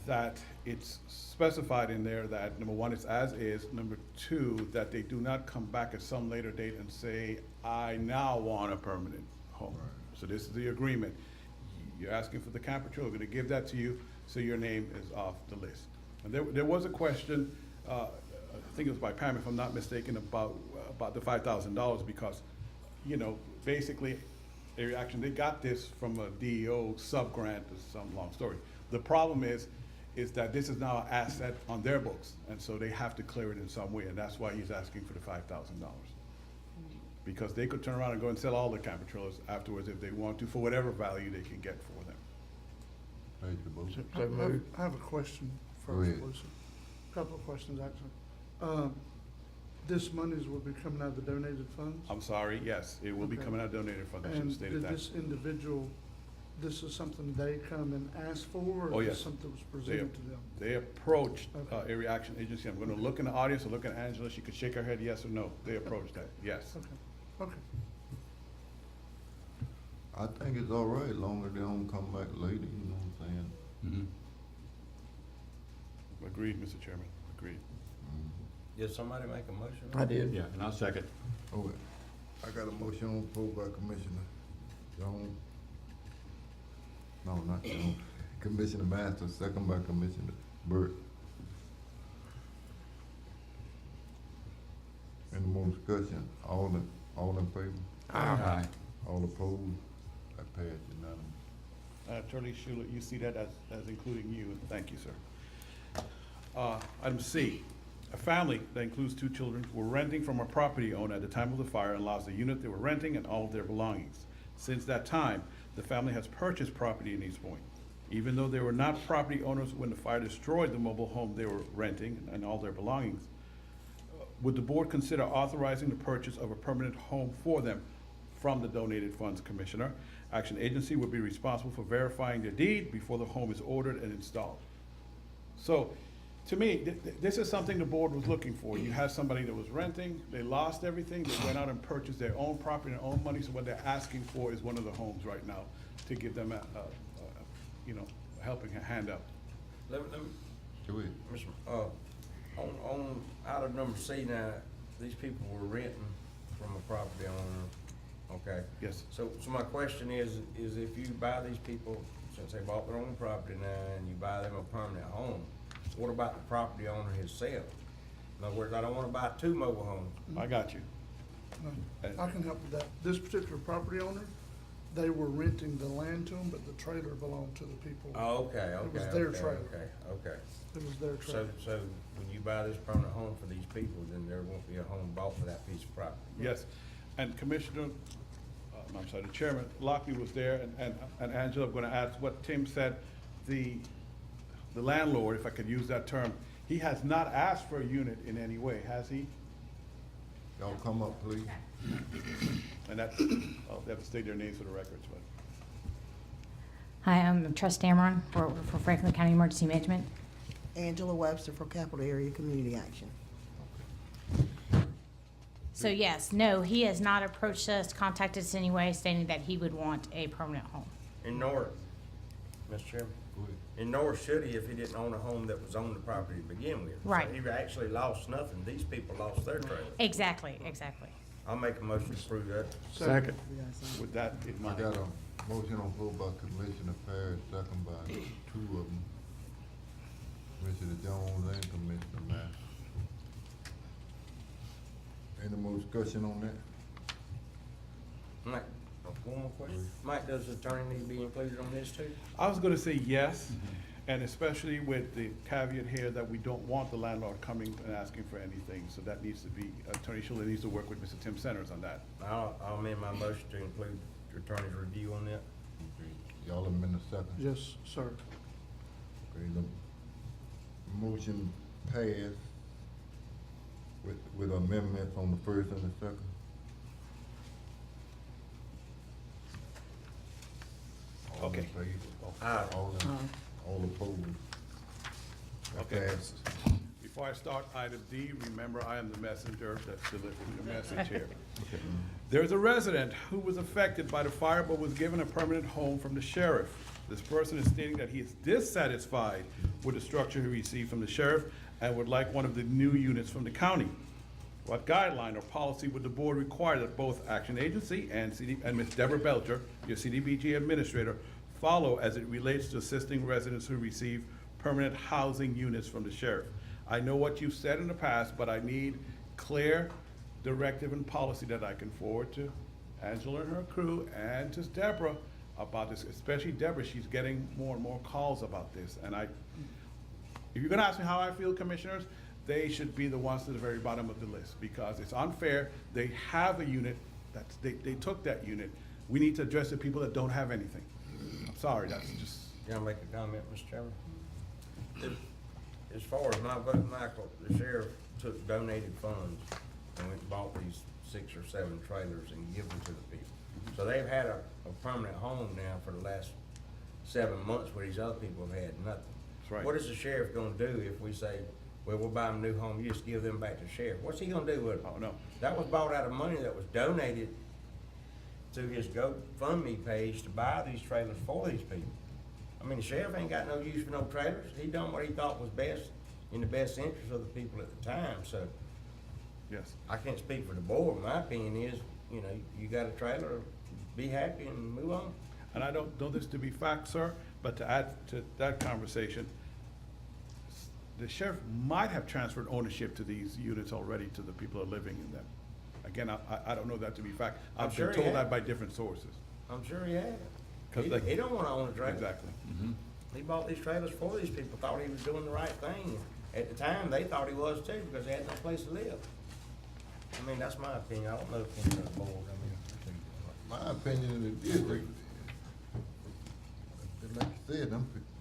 that it's specified in there that, number one, it's as is, number two, that they do not come back at some later date and say, I now want a permanent home. So this is the agreement. You're asking for the camper trailer, we're gonna give that to you, so your name is off the list. And there was a question, I think it was by Pam, if I'm not mistaken, about the $5,000, because, basically, Area Action, they got this from a DEO sub-grant, it's some long story. The problem is that this is now an asset on their books, and so they have to clear it in some way, and that's why he's asking for the $5,000. Because they could turn around and go and sell all the camper trailers afterwards if they want to, for whatever value they can get for them. Take the vote. So moved. I have a question Go first, ahead. Lucy. Couple of questions, actually. This monies will be coming out of the donated funds? I'm sorry, yes, it will be Okay. coming out of donated funds, I should have And stated did that. this individual, this is something they come and ask for? Oh, Or yes. is this something that was presented to them? They approached Okay. Area Action Agency. I'm gonna look in the audience, and look at Angela, she could shake her head yes or no. They approached that, yes. Okay. I think it's all right, as long as they don't come back later, you know what I'm saying? Agreed, Mr. Chairman, agreed. Did somebody make a motion? I did. Yeah, and I'll second. Oh, I got a motion on the floor by Commissioner Jones. No, not Jones. Commissioner Masters, second by Commissioner Burt. Any more discussion? All in favor? Aye. All opposed? That passed unanimous. Attorney Schuler, you see that as including you, and thank you, sir. Item C, a family that includes 2 children were renting from a property owner at the time of the fire and lost the unit they were renting and all of their belongings. Since that time, the family has purchased property in East Point. Even though they were not property owners when the fire destroyed the mobile home they were renting and all their belongings, would the board consider authorizing the purchase of a permanent home for them from the donated funds, Commissioner? Action Agency would be responsible for verifying the deed before the home is ordered and installed. So, to me, this is something the board was looking for. You had somebody that was renting, they lost everything, they went out and purchased their own property and their own money, so what they're asking for is one of the homes right now to give them a helping hand out. Let me, Go ahead. Mr. On item number C now, these people were renting from a property owner, okay? Yes. So my question is if you buy these people since they bought their own property now and you buy them a permanent home, what about the property owner himself? In other words, I don't wanna buy 2 mobile homes. I got you. I can help with that. This particular property owner, they were renting the land to them, but the trailer belonged to the people. Oh, okay, okay. It was their okay, trailer. Okay. It was their trailer. So when you buy this permanent home for these people, then there won't be a home bought for that piece of property? Yes, and Commissioner, I'm sorry, the Chairman Lockley was there, and Angela, I'm gonna add what Tim said. The landlord, if I could use that term, he has not asked for a unit in any way, has he? Y'all come up, please. And that's, they have to state their names for the records, but. Hi, I'm Trust Dameron for Franklin County Emergency Management. Angela Webster for Capital Area Community Action. So yes, no, he has not approached us, contacted us anyway, stating that he would want a permanent home. In North, Mr. Chairman? In North, should he, if he didn't own a home that was on the property to begin with? Right. So he actually lost nothing. These people lost their trailer. Exactly. I'll make a motion to approve that. Second. With that in I mind. got a motion on floor by Commissioner Parrish, second by 2 of them. Commissioner Jones and Commissioner Master. Any more discussion on that? Mike, one more question. Mike, does the attorney need to be included on this too? I was gonna say yes, and especially with the caveat here that we don't want the landlord coming and asking for anything, so that needs to be, Attorney Schuler needs to work with Mr. Tim Centers on that. I'll amend my motion to include the attorney's review on that. Y'all amend the second? Yes, sir. Okay, the motion passed with amendments on the first and the second. All in Okay. favor? Aye. All opposed? That Okay. passes. Before I start item D, remember I am the messenger that's delivering the message here. There's a resident who was affected by the fire but was given a permanent home from the sheriff. This person is stating that he is dissatisfied with the structure he received from the sheriff and would like one of the new units from the county. What guideline or policy would the board require that both Action Agency and Ms. Deborah Belcher, your CDBG administrator, follow as it relates to assisting residents who receive permanent housing units from the sheriff? I know what you've said in the past, but I need clear directive and policy that I can forward to Angela and her crew and to Deborah about this, especially Deborah. She's getting more and more calls about this. And if you're gonna ask me how I feel, commissioners, they should be the ones to the very bottom of the list, because it's unfair. They have a unit, they took that unit. We need to address the people that don't have anything. I'm sorry, that's just. Can I make a comment, Mr. Chairman? As far as my vote, Michael, the sheriff took donated funds and went and bought these 6 or 7 trailers and give them to the people. So they've had a permanent home now for the last 7 months, where these other people have had nothing. That's right. What is the sheriff gonna do if we say, well, we'll buy them a new home, you just give them back to the sheriff? What's he gonna do with it? Oh, no. That was bought out of money that was donated to his GoFundMe page to buy these trailers for these people. I mean, the sheriff ain't got no use for no trailers. He done what he thought was best, in the best interest of the people at the time, so. Yes. I can't speak for the board. My opinion is, you know, you got a trailer, be happy and move on. And I don't know this to be fact, sir, but to add to that conversation, the sheriff might have transferred ownership to these units already to the people who are living in them. Again, I don't know that to be fact. I'm I've sure been he told has. that by different sources. I'm sure he has. 'Cause He don't wanna own a trailer. Exactly. He bought these trailers for these people, thought he was doing the right thing. At the time, they thought he was too, because they had no place to live. I mean, that's my opinion. I don't know the opinion of the board. I mean, My opinion in the district, like you said,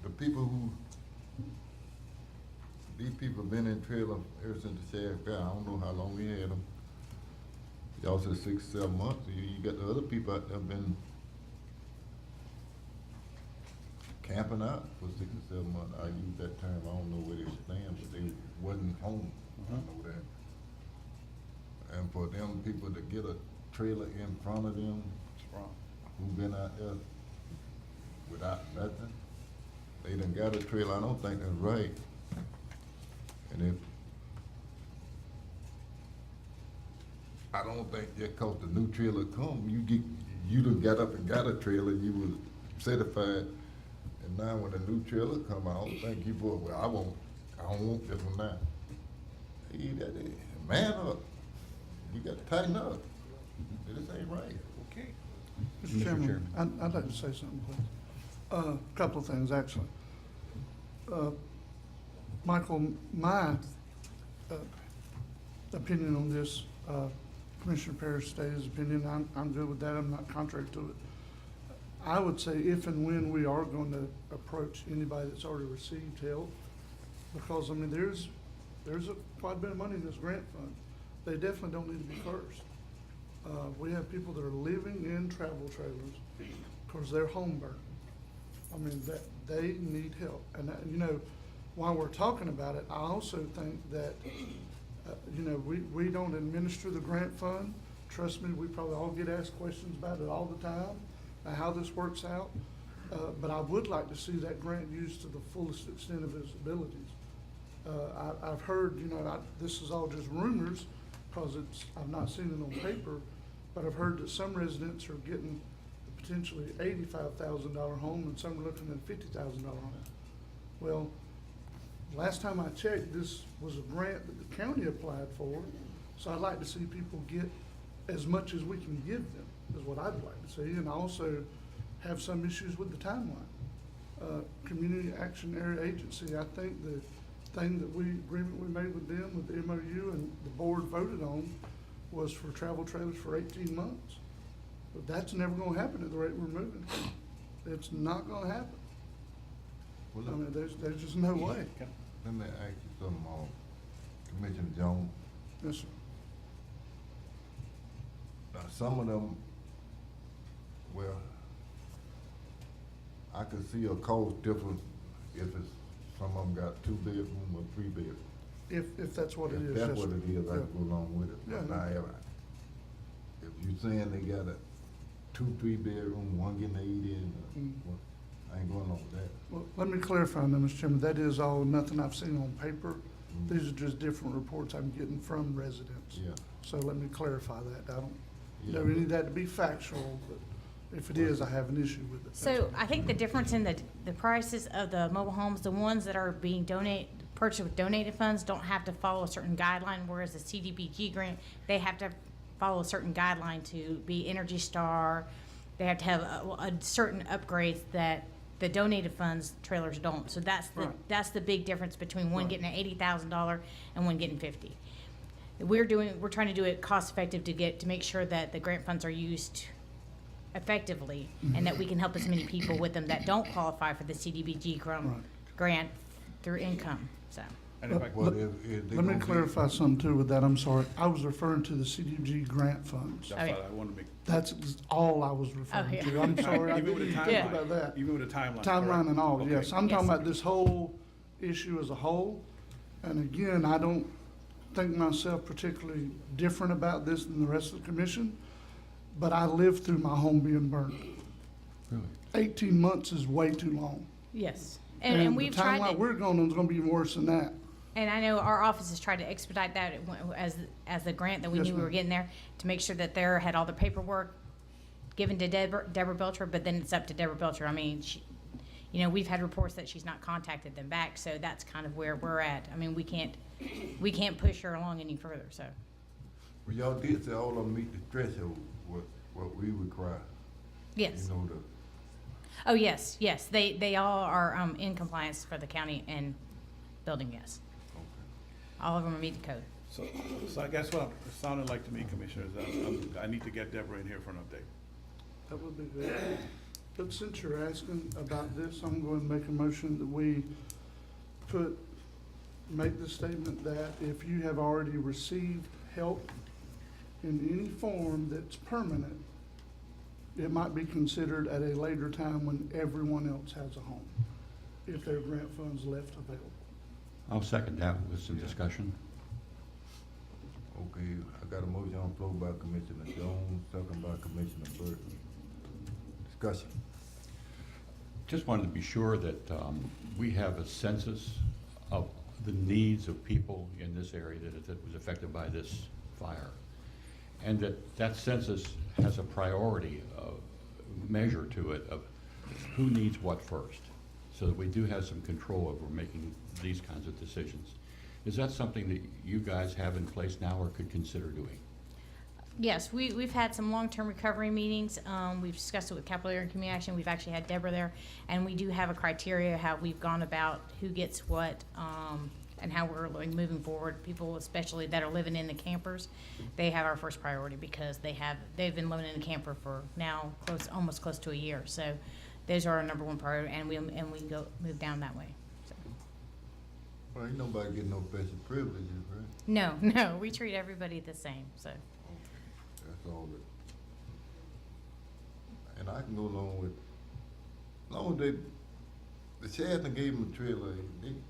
the people these people been in trailer ever since the sheriff got. I don't know how long we had them. Y'all said 6, 7 months. You got the other people out there been camping out for 6 or 7 months. I use that term. I don't know where they were staying, but they wasn't home. I know that. And for them people to get a trailer in front of them, who been out there without nothing, they done got a trailer. I don't think that's right. And I don't think just cause the new trailer come, you done got up and got a trailer, you was certified And now when the new trailer come out, thank you for, well, I don't want this one now. Hey, man up. You gotta tighten up. This ain't right. Okay. Mr. Chairman, I'd like to say something, please. A couple of things, actually. Michael, my opinion on this, Commissioner Parrish stated his opinion. I'm good with that. I'm not contrary to it. I would say if and when we are going to approach anybody that's already received help, because, I mean, there's quite a bit of money in this grant fund. They definitely don't need to be first. We have people that are living in travel trailers because their home burned. I mean, that they need help. And, that, you know, while we're talking about it, I also think that, you know, we don't administer the grant fund. Trust me, we probably all get asked questions about it all the time, how this works out. But I would like to see that grant used to the fullest extent of its abilities. I've heard, you know, this is all just rumors because I've not seen it on paper, but I've heard that some residents are getting potentially $85,000 home and some are looking at $50,000 home. Well, last time I checked, this was a grant that the county applied for, so I'd like to see people get as much as we can give them, is what I'd like to see, and also have some issues with the timeline. Community Action Area Agency, I think the thing that agreement we made with them, with the MOU and the board voted on was for travel trailers for 18 months. But that's never gonna happen at the rate we're moving. It's not gonna happen. Well, I mean, there's just no way. Let me ask you something, Commissioner Jones. Yes, sir. Now, some of them, well, I could see a cost difference if it's, some of them got 2 bedroom or 3 bedroom. If that's what it is. If that's yes, what sir. it is, I Yeah. can go along with it. Yeah, But no. now, if you saying they got a 2-3 bedroom, one getting 80 and, well, I ain't going along with that. Well, let me clarify now, Mr. Chairman, that is all, nothing I've seen on paper. These are just different reports I'm getting from residents. Yeah. So let me clarify that. I don't Yeah, know any of that to be factual, but if it is, I have an issue with it. That's So all. I think the difference in the prices of the mobile homes, the ones that are being purchased with donated funds don't have to follow a certain guideline, whereas the CDBG grant, they have to follow a certain guideline to be Energy Star. They have to have a certain upgrades that the donated funds trailers don't. So that's the big difference between one getting an $80,000 and one getting 50. We're trying to do it cost effective to make sure that the grant funds are used effectively and that we can help as many people with them that don't qualify for the CDBG grant through income, so. And if I Well, Let if they let me gonna be- clarify something too with that. I'm sorry. I was referring to the CDBG grant funds. That's what I want to make. That's all I was referring yeah. to. I'm sorry. I Even with didn't the think Yeah. about that. Even with the timeline. Timeline correct? and all, Okay. yes. I'm talking Yes. about this whole issue as a whole. And again, I don't think myself particularly different about this than the rest of the commission, but I lived through my home being burned. Really? 18 months is way too long. Yes, and we've tried The timeline to, we're going on is gonna be even worse than that. and I know our office has tried to expedite that as the grant that we Yes, knew we were ma'am. getting there, to make sure that had all the paperwork given to Deborah Belcher, but then it's up to Deborah Belcher. I mean, we've had reports that she's not contacted them back, so that's kind of where we're at. I mean, we can't push her along any further, so. Well, y'all did say all of them meet the threshold, what we require. Yes. You know, Oh, yes, they all are in compliance for the county and building, yes. All of them meet the code. So I guess what it sounded like to me, Commissioner, is I need to get Deborah in here for an update. That would be good. But since you're asking about this, I'm going to make a motion that we make the statement that if you have already received help in any form that's permanent, it might be considered at a later time when everyone else has a home, if their grant funds left available. I'll second that with some discussion. okay, I got a motion on the floor by Commissioner Jones, second by Commissioner Burton. Discussion. Just wanted to be sure that we have a census of the needs of people in this area that was affected by this fire. And that census has a priority measure to it of who needs what first. so that we do have some control over making these kinds of decisions. Is that something that you guys have in place now or could consider doing? Yes, we've had some long-term recovery meetings. We've discussed it with Capital Area Community Action. We've actually had Deborah there, and we do have a criteria how we've gone about who gets what, and how we're moving forward. People, especially that are living in the campers, they have our first priority because they've been living in a camper for now almost close to a year. So those are our number one priority, and we go move down that way. So. Well, ain't nobody getting no special privileges, right? No, we treat everybody the same. So. That's all that. And I can go along with, as long as the sheriff done gave them a trailer,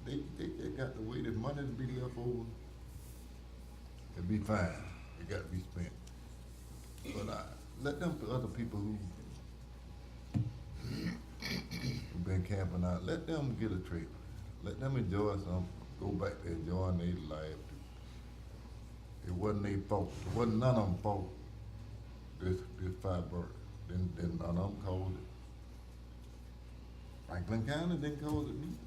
they got to wait, if money to be left over, it'll be fine, it got to be spent. But let them, other people who've been camping out, let them get a trailer. Let them enjoy something, go back there enjoying their life. It wasn't their fault, it wasn't none of them fault. This fire burnt, then none of them caused it. Franklin County didn't cause it neither.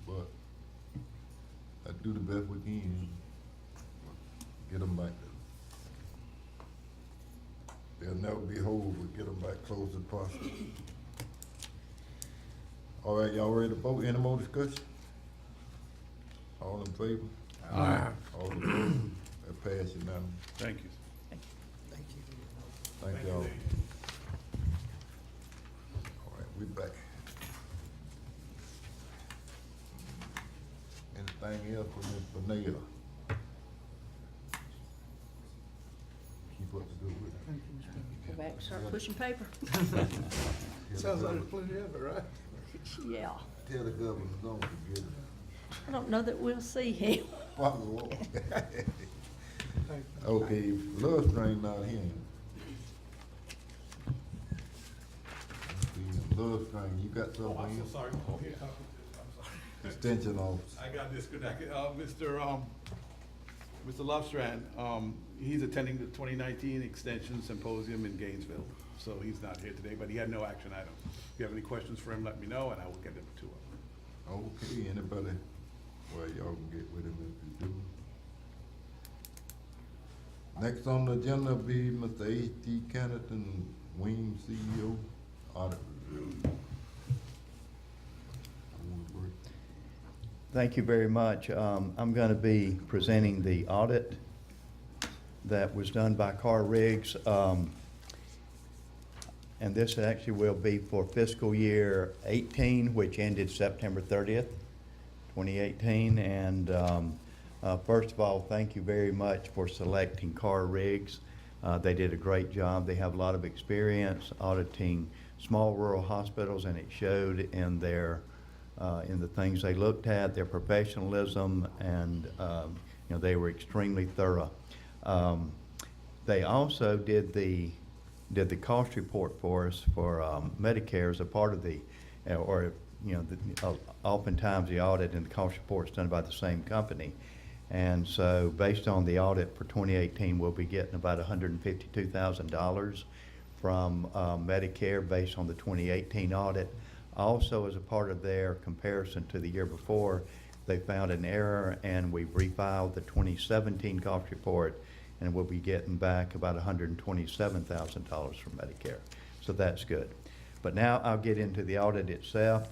But I do the best we can. Get them back there. They'll never be whole, but get them back close as possible. All right, y'all ready to vote? Any more discussion? All in favor? Aye. All opposed? That pass unanimous. Thank you. Thank y'all. All right, we back. Anything else from Ms. Bonilla? Keep up the good work. Go back and start pushing paper. Sounds like there's plenty of it, right? Yeah. Tell the governor, don't forget it. I don't know that we'll see him. Probably won't. Okay, Love Strain not here. Love Strain, you got something? Oh, I'm here? so sorry. Oh, here, I'm sorry. Extension office. I got disconnected. Mr. Lovestrand, he's attending the 2019 Extension Symposium in Gainesville, so he's not here today, but he had no action items. If you have any questions for him, let me know, and I will get them to him. Okay, anybody? Well, y'all can get with him if you do. Next on the agenda will be Mr. H.T. Kennedy, Wing CEO, audit review. Thank you very much. I'm going to be presenting the audit that was done by Carr Riggs. And this actually will be for fiscal year 18, which ended September 30th, 2018. And first of all, thank you very much for selecting Carr Riggs. They did a great job. They have a lot of experience auditing small rural hospitals, and it showed in their in the things they looked at, their professionalism, and they were extremely thorough. They also did the cost report for us for Medicare as a part of the, oftentimes the audit and the cost report is done by the same company. And so based on the audit for 2018, we'll be getting about $152,000 from Medicare based on the 2018 audit. Also, as a part of their comparison to the year before, they found an error, and we refiled the 2017 cost report, and we'll be getting back about $127,000 from Medicare. So that's good. But now I'll get into the audit itself.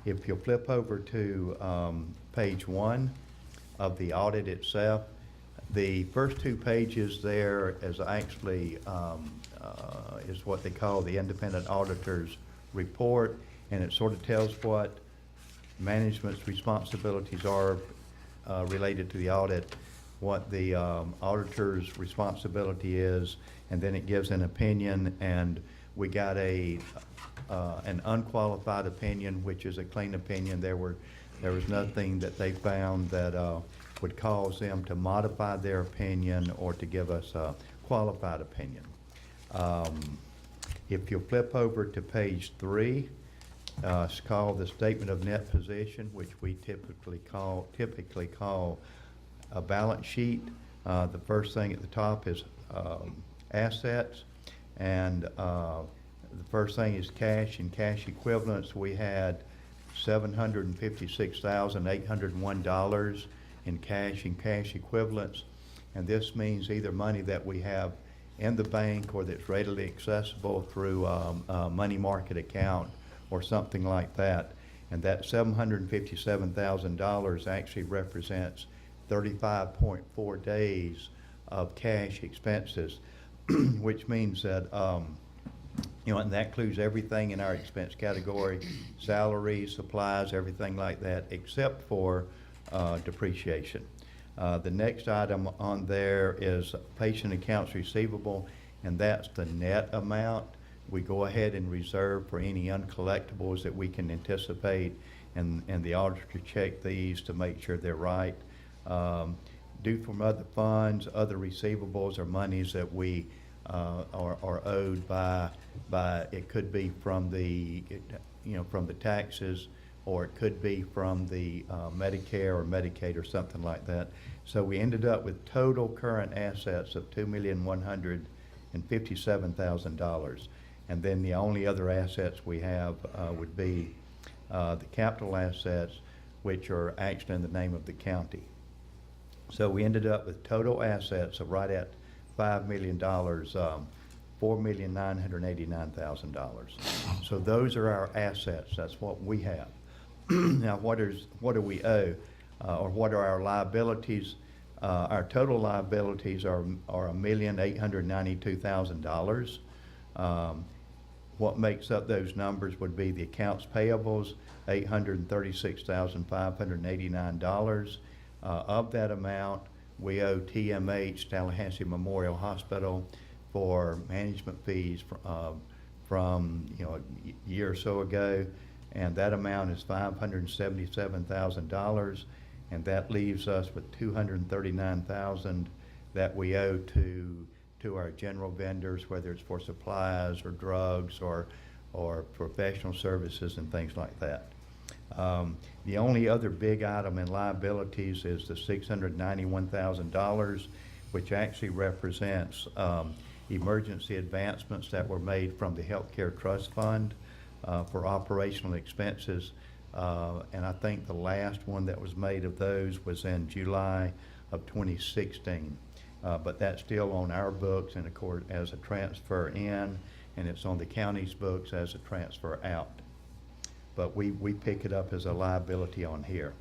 If you'll flip over to page 1 of the audit itself, the first 2 pages there is actually is what they call the independent auditor's report, and it sort of tells what management's responsibilities are related to the audit, what the auditor's responsibility is, and then it gives an opinion, and we got an unqualified opinion, which is a clean opinion. There was nothing that they found that would cause them to modify their opinion or to give us a qualified opinion. If you flip over to page 3, it's called the statement of net position, which we typically call a balance sheet. The first thing at the top is assets, and the first thing is cash and cash equivalents. We had $756,801 in cash and cash equivalents. And this means either money that we have in the bank or that's readily accessible through a money market account or something like that. And that $757,000 actually represents 35.4 days of cash expenses, which means that, and that includes everything in our expense category, salaries, supplies, everything like that, except for depreciation. The next item on there is patient accounts receivable, and that's the net amount. We go ahead and reserve for any uncollectibles that we can anticipate, and the auditor check these to make sure they're right. Due from other funds, other receivables, or monies that we are owed by it could be from the from the taxes, or it could be from the Medicare or Medicaid or something like that. So we ended up with total current assets of $2,157,000. And then the only other assets we have would be the capital assets, which are actually in the name of the county. So we ended up with total assets of right at $5 million, $4,989,000. So those are our assets. That's what we have. Now, what do we owe, or what are our liabilities? Our total liabilities are $1,892,000. What makes up those numbers would be the accounts payables, $836,589. Of that amount, we owe TMH, Tallahassee Memorial Hospital, for management fees from a year or so ago, and that amount is $577,000, and that leaves us with $239,000 that we owe to our general vendors, whether it's for supplies or drugs or professional services and things like that. The only other big item in liabilities is the $691,000, which actually represents emergency advancements that were made from the Healthcare Trust Fund for operational expenses. And I think the last one that was made of those was in July of 2016. But that's still on our books and of course as a transfer in, and it's on the county's books as a transfer out. But we pick it up as a liability on here.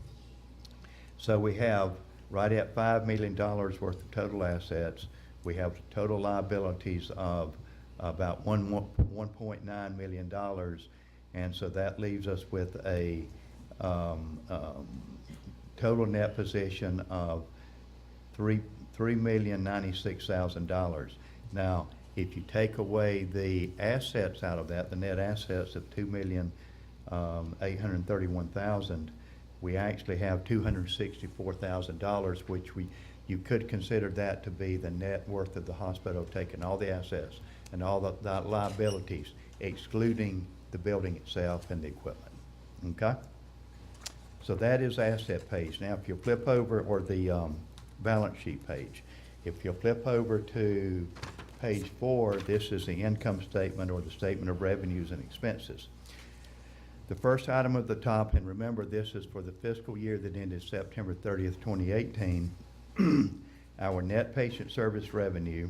So we have right at $5 million worth of total assets. We have total liabilities of about $1.9 million, and so that leaves us with a total net position of $3,096,000. Now, if you take away the assets out of that, the net assets of $2,831,000, we actually have $264,000, which you could consider that to be the net worth of the hospital, taking all the assets and all the liabilities, excluding the building itself and the equipment. Okay? So that is asset page. Now, if you flip over, or the balance sheet page, if you'll flip over to page 4, this is the income statement, or the statement of revenues and expenses. The first item at the top, and remember this is for the fiscal year that ended September 30th, 2018, our net patient service revenue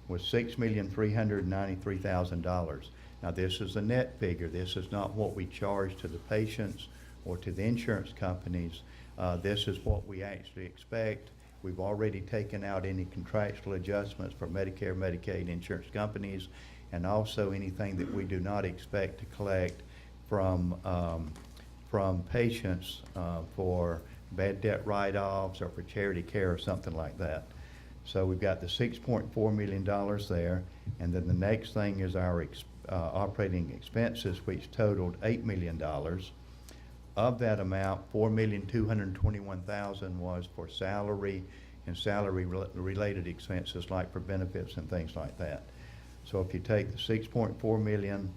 was $6,393,000. Now this is a net figure. This is not what we charge to the patients or to the insurance companies. This is what we actually expect. We've already taken out any contractual adjustments for Medicare, Medicaid, insurance companies, and also anything that we do not expect to collect from patients for bad debt write-offs or for charity care or something like that. So we've got the $6.4 million there, and then the next thing is our operating expenses, which totaled $8 million. Of that amount, $4,221,000 was for salary and salary-related expenses, like for benefits and things like that. So if you take the $6.4 million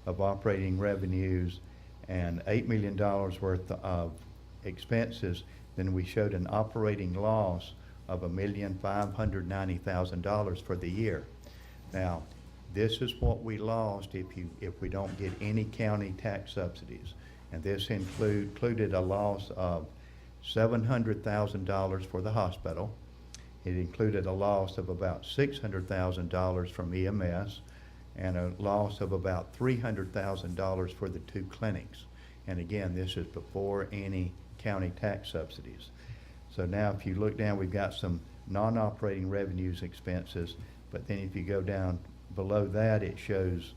of operating revenues and $8 million worth of expenses, then we showed an operating loss of $1,590,000 for the year. Now, this is what we lost if we don't get any county tax subsidies. And this included a loss of $700,000 for the hospital. It included a loss of about $600,000 from EMS and a loss of about $300,000 for the 2 clinics. And again, this is before any county tax subsidies. So now if you look down, we've got some non-operating revenues expenses, but then if you go down below that, it shows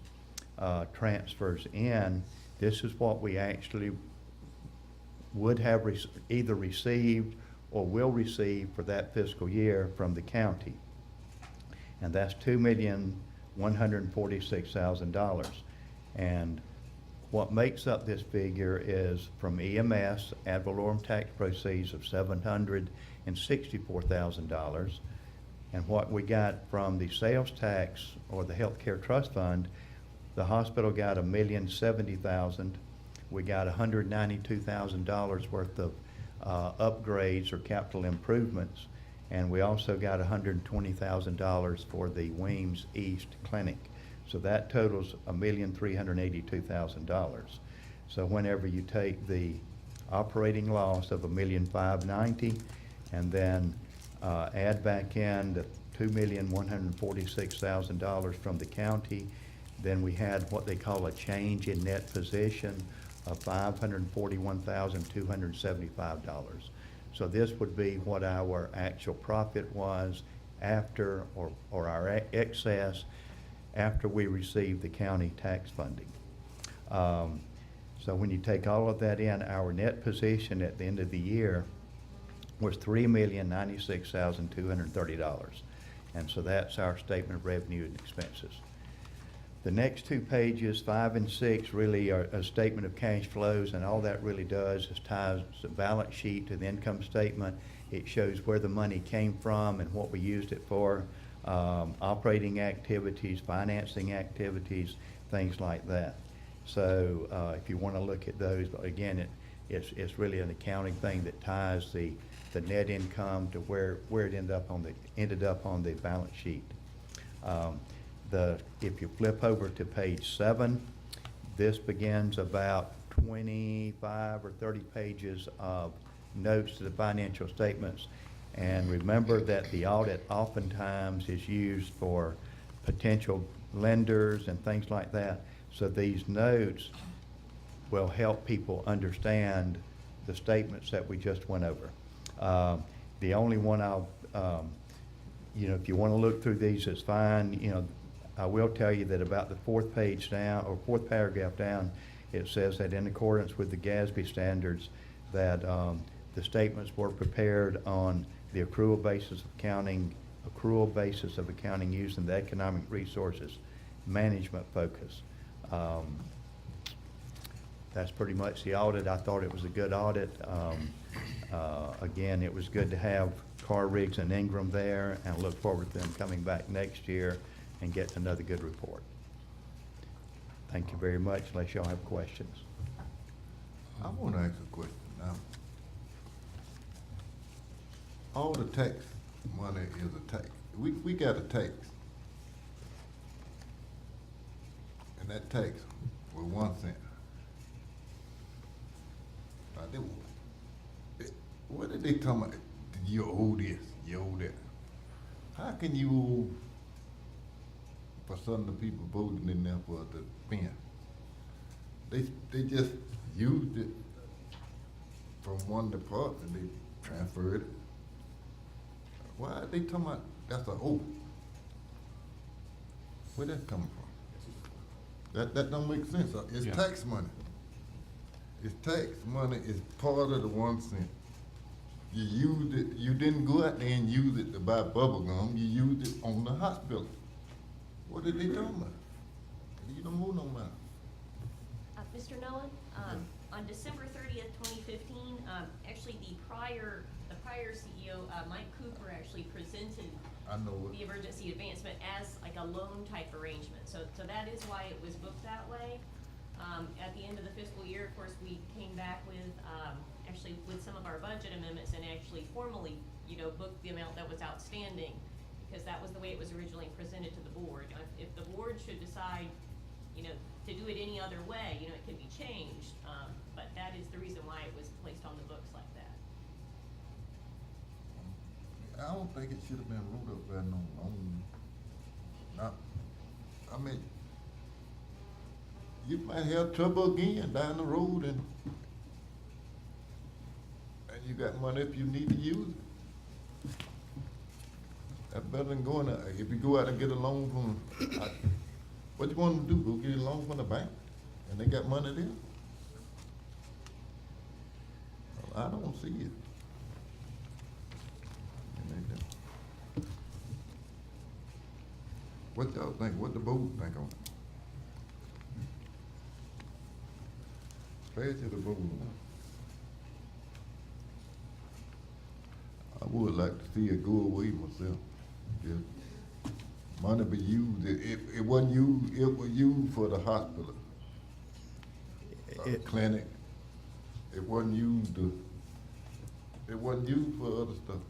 transfers in. This is what we actually would have either received or will receive for that fiscal year from the county. And that's $2,146,000. And what makes up this figure is from EMS, ad valorem tax proceeds of $764,000. And what we got from the sales tax or the healthcare trust fund, the hospital got $1,070,000. We got $192,000 worth of upgrades or capital improvements, and we also got $120,000 for the Weems East Clinic. So that totals $1,382,000. So whenever you take the operating loss of $1,590,000 and then add back in the $2,146,000 from the county, then we had what they call a change in net position of $541,275. So this would be what our actual profit was after, or our excess after we received the county tax funding. So when you take all of that in, our net position at the end of the year was $3,096,230. And so that's our statement of revenue and expenses. The next 2 pages, 5 and 6, really are a statement of cash flows, and all that really does is ties the balance sheet to the income statement. It shows where the money came from and what we used it for, operating activities, financing activities, things like that. So if you want to look at those, but again, it's really an accounting thing that ties the net income to where it ended up on the balance sheet. If you flip over to page 7, this begins about 25 or 30 pages of notes to the financial statements. And remember that the audit oftentimes is used for potential lenders and things like that. So these notes will help people understand the statements that we just went over. The only one I'll, if you want to look through these, it's fine. I will tell you that about the 4th page down, or 4th paragraph down, it says that in accordance with the GASB standards, that the statements were prepared on the accrual basis of accounting using the economic resources management focus. That's pretty much the audit. I thought it was a good audit. Again, it was good to have Carr, Riggs, and Ingram there, and look forward to them coming back next year and get another good report. Thank you very much, unless y'all have questions. I want to ask a question now. All the tax money is a tax. We got a tax. And that tax was 1 cent. What did they tell me? You owe this, you owe that. How can you owe for some of the people voting in there for the pen? They just used it from one department, they transferred it. Why are they talking about that's an oath? Where that coming from? That don't make sense. It's tax money. It's tax money. It's part of the 1 cent. You used it. You didn't go out there and use it to buy bubble gum. You used it on the hospital. What are they talking about? You don't move no matter. Mr. Nolan, on December 30th, 2015, actually the prior CEO, Mike Cooper, actually presented the emergency advancement as like a loan type arrangement. So that is why it was booked that way. At the end of the fiscal year, of course, we came back with, actually with some of our budget amendments and actually formally, booked the amount that was outstanding, because that was the way it was originally presented to the board. If the board should decide, to do it any other way, you know, it can be changed, but that is the reason why it was placed on the books like that. I don't think it should have been wrote up there I mean, you might have trouble again down the road and you got money if you need to use it. That's better than going out, if you go out and get a loan from, what you want to do, go get a loan from the bank, and they got money there? Well, I don't see it. What y'all think, what the board think on it? Especially the board. I would like to see it go away myself. Just money be used, it wasn't used, it was used for the hospital. Clinic. It wasn't used for other stuff.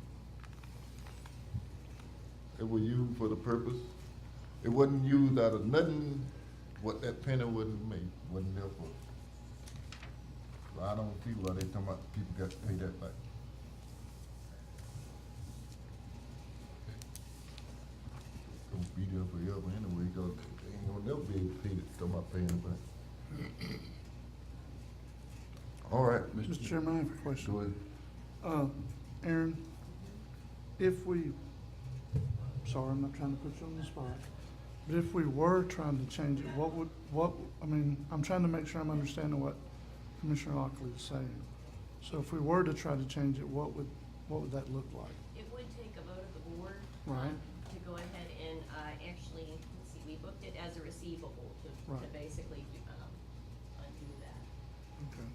It was used for the purpose. It wasn't used out of nothing, what that penny wasn't made, wasn't there for. So I don't see why they talking about people got to pay that back. Gonna be there forever anyway, cause they ain't gonna never be able to pay it, talking about paying it back. All right, Mr. Chairman, I have a question. Go ahead. Aaron, if we, sorry, I'm not trying to put you on the spot, but if we were trying to change it, I mean, I'm trying to make sure I'm understanding what Commissioner Lockley is saying. So if we were to try to change it, what would that look like? It would take a vote of the board. Right. To go ahead and, actually, let's see, we booked it as a receivable to Right. basically, undo that. Okay.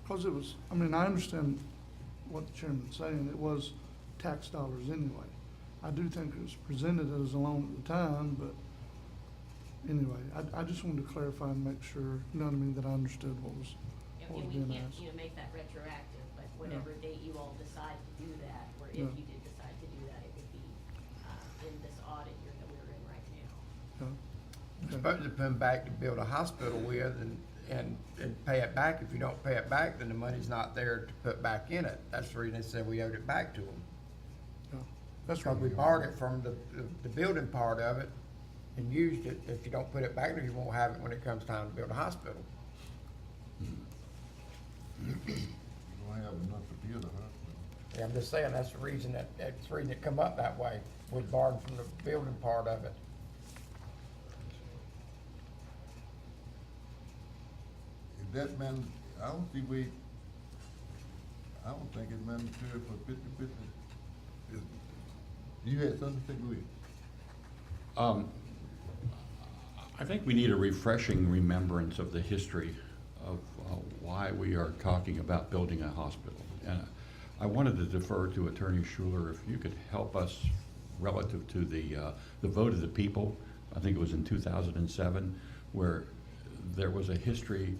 Because it was, I mean, I understand what the chairman's saying, it was tax dollars anyway. I do think it was presented as a loan at the time, but anyway, I just wanted to clarify and make sure, you know what I mean, that I understood what was And we being can't, asked. make that retroactive, but whatever date you all decide to do that, or if Yeah. you did decide to do that, it would be, in this audit year that we're in right now. Yeah. Supposed to come back to build a hospital with and pay it back. If you don't pay it back, then the money's not there to put back in it. That's the reason they said we owed it back to them. Yeah. That's Because we borrowed it from the building part of it and used it. If you don't put it back there, you won't have it when it comes time to build a hospital. You don't have enough to build a hospital. Yeah, I'm just saying, that's the reason that's the reason it come up that way. We borrowed from the building part of it. If that man, I don't think it's mandatory for 50/50. You had something to say, go ahead. I think we need a refreshing remembrance of the history of why we are talking about building a hospital. And I wanted to defer to Attorney Schuler, if you could help us relative to the vote of the people. I think it was in 2007, where there was a history.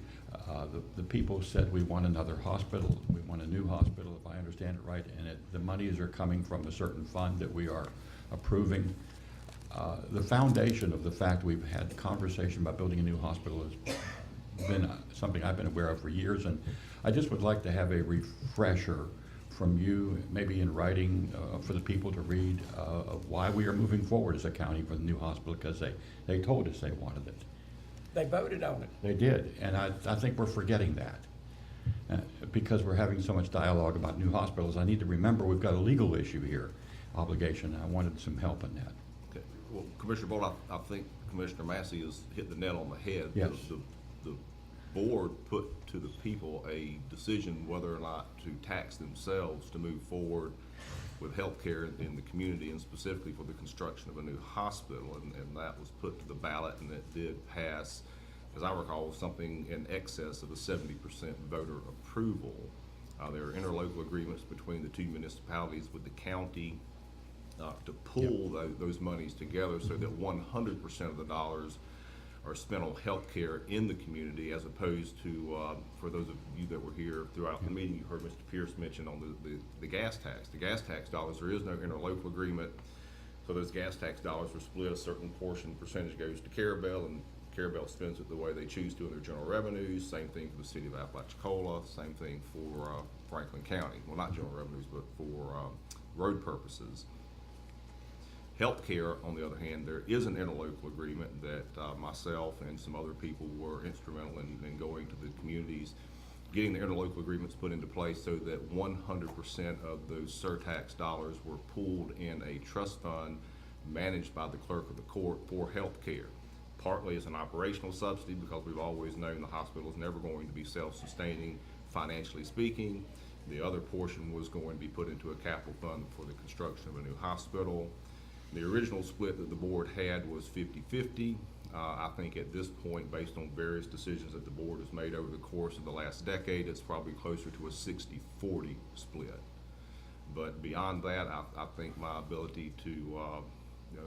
The people said, we want another hospital, we want a new hospital, if I understand it right, and the monies are coming from a certain fund that we are approving. The foundation of the fact we've had conversation about building a new hospital has been something I've been aware of for years, and I just would like to have a refresher from you, maybe in writing for the people to read, of why we are moving forward as a county for the new hospital, because they told us they wanted it. They voted on it. They did, and I think we're forgetting that. Because we're having so much dialogue about new hospitals, I need to remember we've got a legal issue here, obligation. I wanted some help in that. Okay. Well, Commissioner Bolt, I think Commissioner Massey has hit the nail on the head. Yes. The board put to the people a decision whether or not to tax themselves to move forward with healthcare in the community, and specifically for the construction of a new hospital, and that was put to the ballot, and it did pass, as I recall, something in excess of a 70% voter approval. There are interlocal agreements between the two municipalities with the county to pool those monies together so that 100% of the dollars are spent on healthcare in the community, as opposed to, for those of you that were here throughout the meeting, you heard Mr. Pierce mention on the gas tax. The gas tax dollars, there is no interlocal agreement, so those gas tax dollars are split. A certain percentage goes to Carabel, and Carabel spends it the way they choose to in their general revenues. Same thing for the city of Apalachicola, same thing for Franklin County. Well, not general revenues, but for road purposes. Healthcare, on the other hand, there is an interlocal agreement that myself and some other people were instrumental in going to the communities, getting the interlocal agreements put into place so that 100% of those surtax dollars were pooled in a trust fund managed by the clerk of the court for health care. Partly as an operational subsidy, because we've always known the hospital is never going to be self-sustaining financially speaking. The other portion was going to be put into a capital fund for the construction of a new hospital. The original split that the board had was 50-50. I think at this point, based on various decisions that the board has made over the course of the last decade, it's probably closer to a 60-40 split. But beyond that, I think my ability to,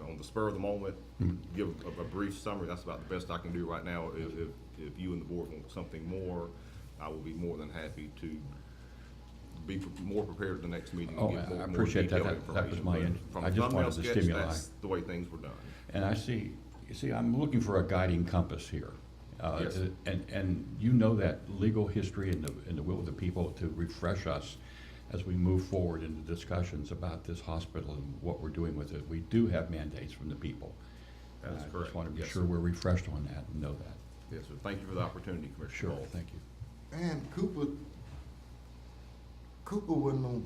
on the spur of the moment, give a brief summary, that's about the best I can do right now. If you and the board want something more, I will be more than happy to be more prepared at the next meeting and give more appreciate that. detailed That was information. my From I a just thumbnail wanted to sketch, stimuli. that's the way things were done. And I see, you see, I'm looking for a guiding compass here. Yes. And you know that legal history and the will of the people to refresh us as we move forward in the discussions about this hospital and what we're doing with it. We do have mandates from the people. That's I correct. just want to be Yes, sure sir. we're refreshed on that and know that. Yes, sir. Thank you for the opportunity, Commissioner Sure, Ball. thank you. And Cooper wasn't no,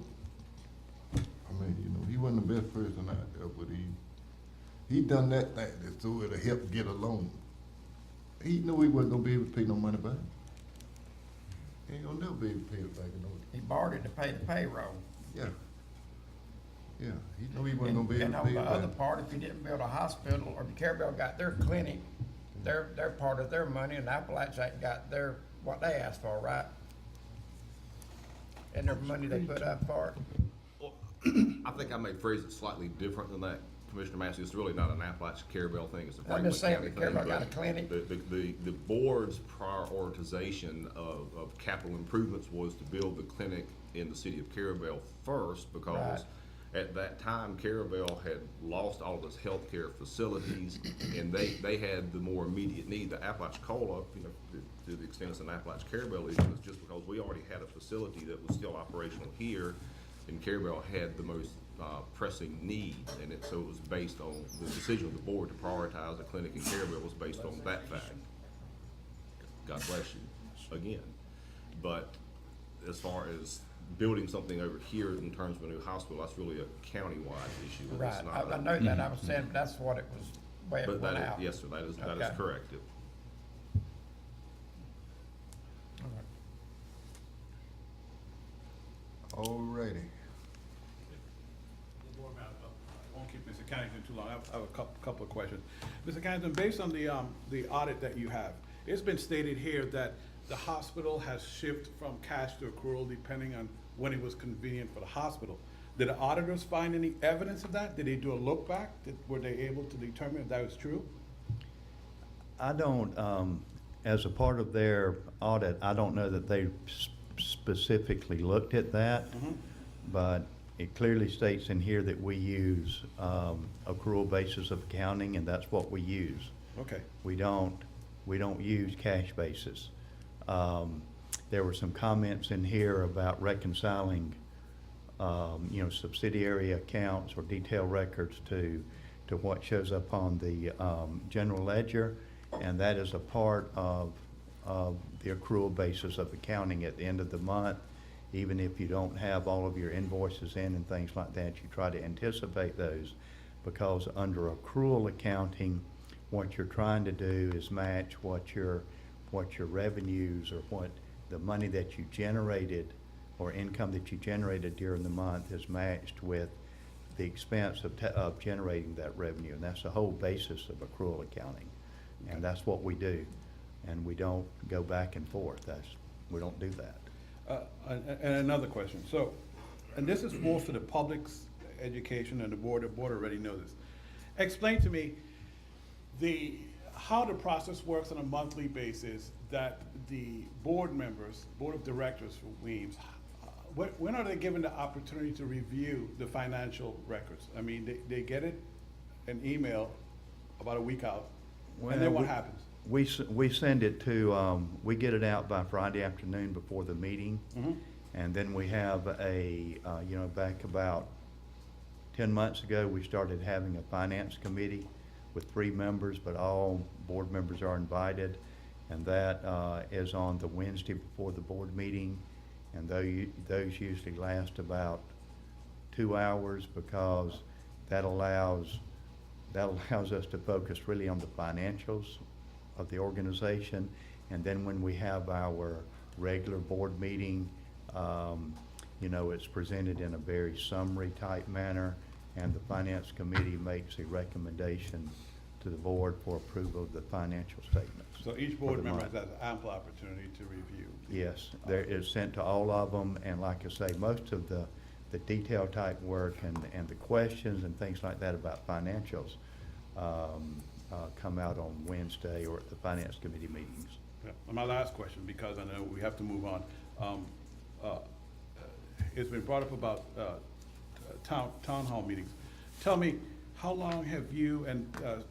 I mean, you know, he wasn't the best person out there, but he done that thing so it'll help get a loan. He knew he wasn't gonna be able to pay no money back. He ain't gonna never be able to pay it back. He borrowed it to pay the payroll. Yeah. Yeah, he knew he wasn't gonna be able And to on pay the it other back. part, if you didn't build a hospital, or if Carabel got their clinic, they're part of their money, and Appalachia ain't got their, what they asked for, right? And their money they put up for it. Well, I think I may phrase it slightly different than that, Commissioner Massey. It's really not an Appalachian Carabel thing, it's a I'm Franklin just saying County that thing. Carabel got but a clinic. The board's prioritization of capital improvements was to build the clinic in the city of Carabel first, because at that time, Carabel had lost all of its healthcare facilities, and they had the more immediate need. The Apalachicola, you know, to the extent it's an Appalachian Carabel issue, is just because we already had a facility that was still operational here, and Carabel had the most pressing need, and so it was based on the decision of the board to prioritize a clinic in Carabel was based on that fact. God bless you again. But as far as building something over here in terms of a new hospital, that's really a countywide issue. It's Right, not I know that, I was saying, that's what it was, way it But went that is, out. yes, sir, that is Okay. correct. Alrighty. I won't keep Mr. Cannington too long. I have a couple of questions. Mr. Cannington, based on the audit that you have, it's been stated here that the hospital has shifted from cash to accrual depending on when it was convenient for the hospital. Did the auditors find any evidence of that? Did they do a look back? Were they able to determine if that was true? I don't, as a part of their audit, I don't know that they specifically looked at that, but it clearly states in here that we use accrual basis of accounting, and that's what we use. Okay. We don't use cash basis. There were some comments in here about reconciling, you know, subsidiary accounts or detailed records to what shows up on the general ledger, and that is a part of the accrual basis of accounting at the end of the month. Even if you don't have all of your invoices in and things like that, you try to anticipate those, because under accrual accounting, what you're trying to do is match what your revenues or what the money that you generated or income that you generated during the month is matched with the expense of generating that revenue. And that's the whole basis of accrual accounting. And that's what we do. And we don't go back and forth. We don't do that. And another question. So, and this is more for the public's education, and the board already knows this. Explain to me how the process works on a monthly basis, that the board members, board of directors for Weems, when are they given the opportunity to review the financial records? I mean, they get it, an email about a week out, and then what happens? we send it to, we get it out by Friday afternoon before the meeting. And then we have back about 10 months ago, we started having a finance committee with 3 members, but all board members are invited. And that is on the Wednesday before the board meeting. And those usually last about 2 hours, because that allows us to focus really on the financials of the organization. And then when we have our regular board meeting, it's presented in a very summary type manner, and the finance committee makes a recommendation to the board for approval of the financial statements. So each for board the member month. has ample opportunity to review. Yes, there is sent to all of them, and like I say, most of the detail type work and the questions and things like that about financials come out on Wednesday or at the finance committee meetings. Yeah. And my last question, because I know we have to move on. It's been brought up about town hall meetings. Tell me, how long have you and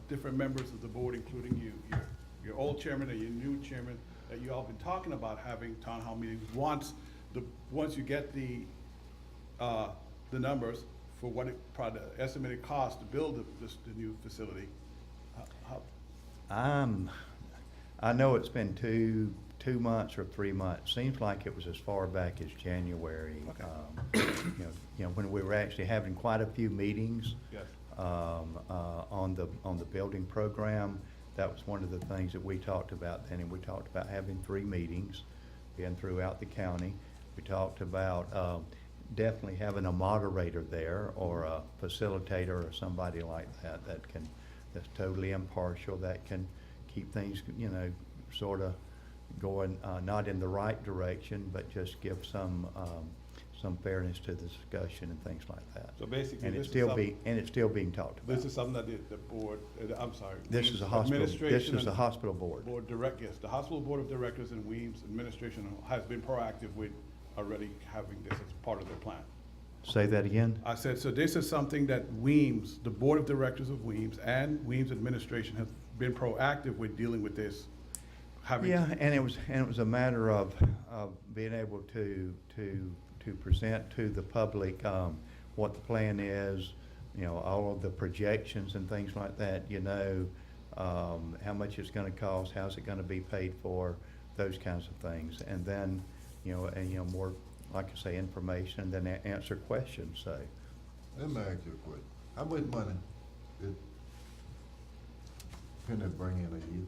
different members of the board, including you, your old chairman and your new chairman, that you all been talking about having town hall meetings once you get the numbers for what it probably estimated cost to build the new facility? I know it's been two months or 3 months. Seems like it was as far back as January. When we were actually having quite a few meetings. Yes. On the building program. That was one of the things that we talked about then, and we talked about having 3 meetings being throughout the county. We talked about definitely having a moderator there, or a facilitator or somebody like that that's totally impartial, that can keep things, sort of going, not in the right direction, but just give some fairness to the discussion and things like that. So basically, And this it's is still being talked about. This is something that the board, I'm sorry. This Weems is a hospital, this administration is a and hospital board. Yes, the hospital board of directors and Weems administration has been proactive with already having this as part of their plan. Say that again? I said, so this is something that Weems, the board of directors of Weems and Weems administration have been proactive with dealing with this. Yeah, and it was a matter of being able to present to the public what the plan is, all of the projections and things like that, how much it's gonna cost, how's it gonna be paid for, those kinds of things. And then, more, like I say, information, and then answer questions, so. Let me ask you a question. How much money did Penny bring in a year?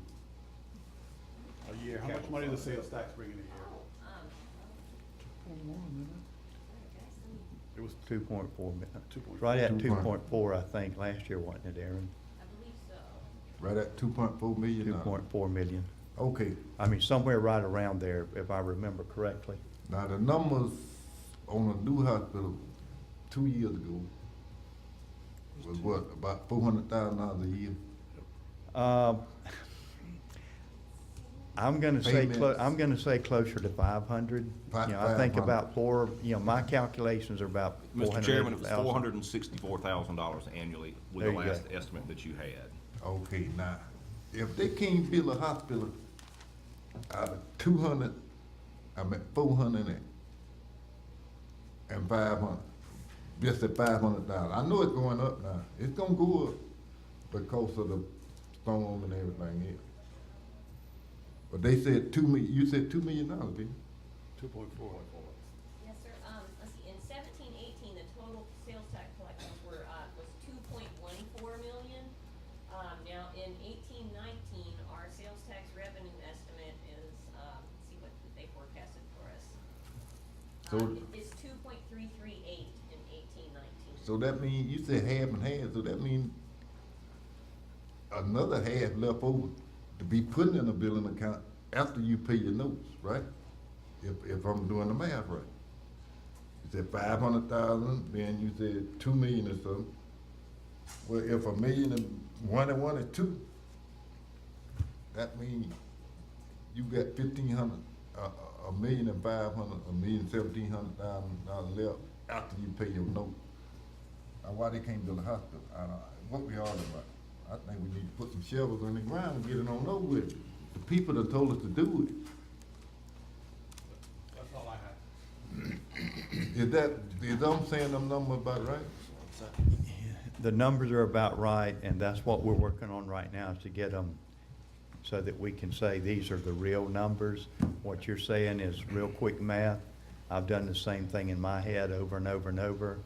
A year, how much money does sales tax bring in a year? It was 2.4 million. 2.4. Right at 2.4. 2.4, I think, last year, wasn't it, Aaron? I believe so. Right at 2.4 million? 2.4 million. Okay. I mean, somewhere right around there, if I remember correctly. Now, the numbers on a new hospital 2 years ago was what, about $400,000 a year? I'm gonna say, Payments. closer to 500. I think 500. about my calculations are about Mr. Chairman, it was $480,000. $464,000 annually with There the you go. last estimate that you had. Okay, now, if they can't build a hospital out of 400 and 500, just at 500,000, I know it's going up now. It's gonna go up because of the storm and everything else. But they said you said $2 million, didn't you? 2.4. Yes, sir. Let's see, in 17-18, the total sales tax collections was 2.14 million. Now in 18-19, our sales tax revenue estimate is, let's see what they forecasted for us. So- It's 2.338 in 18-19. So that means, you said half and half, so that means another half left over to be put in a billing account after you pay your notes, right? If I'm doing the math right. You said 500,000, then you said 2 million or something. Well, if $1 million and 1 and 1 is 2, that means you got 1,500, $1,500,000, $1,700,000 left after you pay your note. Now, why they can't build a hospital? What we arguing about? I think we need to put some shovels on the ground and get it on over with. the people that told us to do it. That's all I have. Is I'm saying them numbers about right? The numbers are about right, and that's what we're working on right now, is to get them so that we can say these are the real numbers. What you're saying is real quick math. I've done the same thing in my head over and over and over,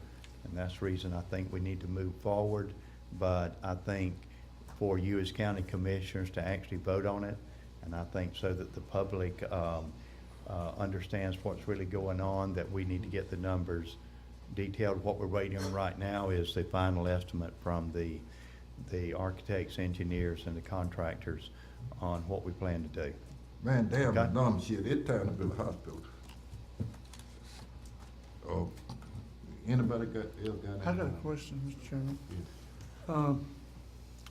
and that's the reason I think we need to move forward. But I think for you as county commissioners to actually vote on it, and I think so that the public understands what's really going on, that we need to get the numbers detailed. What we're waiting on right now is the final estimate from the architects, engineers, and the contractors on what we plan to do. Man, damn, Okay. dumb shit, it's time to build a hospital. Oh, anybody got anything? I got a question, Mr. Chairman.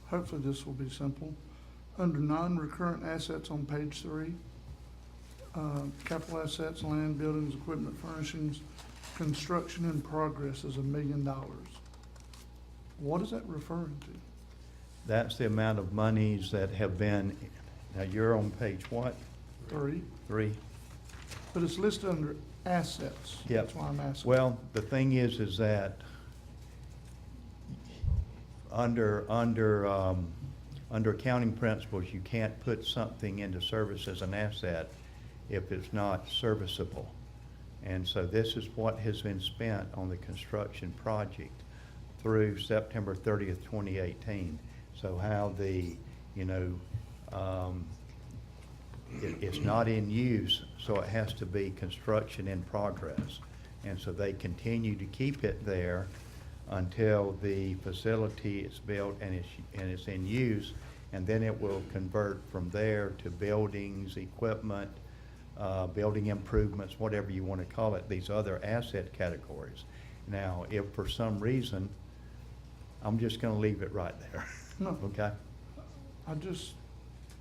Hopefully this will be simple. Under non-recurrent assets on page 3, capital assets, land, buildings, equipment, furnishings, construction in progress is $1 million. What is that referring to? That's the amount of monies that have been, now you're on page what? 3, 3? but it's listed under assets. Yep. That's why I'm asking. Well, the thing is that under accounting principles, you can't put something into service as an asset if it's not serviceable. And so this is what has been spent on the construction project through September 30th, 2018. So how the, it's not in use, so it has to be construction in progress. And so they continue to keep it there until the facility is built and it's in use, and then it will convert from there to buildings, equipment, building improvements, whatever you want to call it, these other asset categories. Now, if for some reason, I'm just going to leave it right there. No. Okay? I just.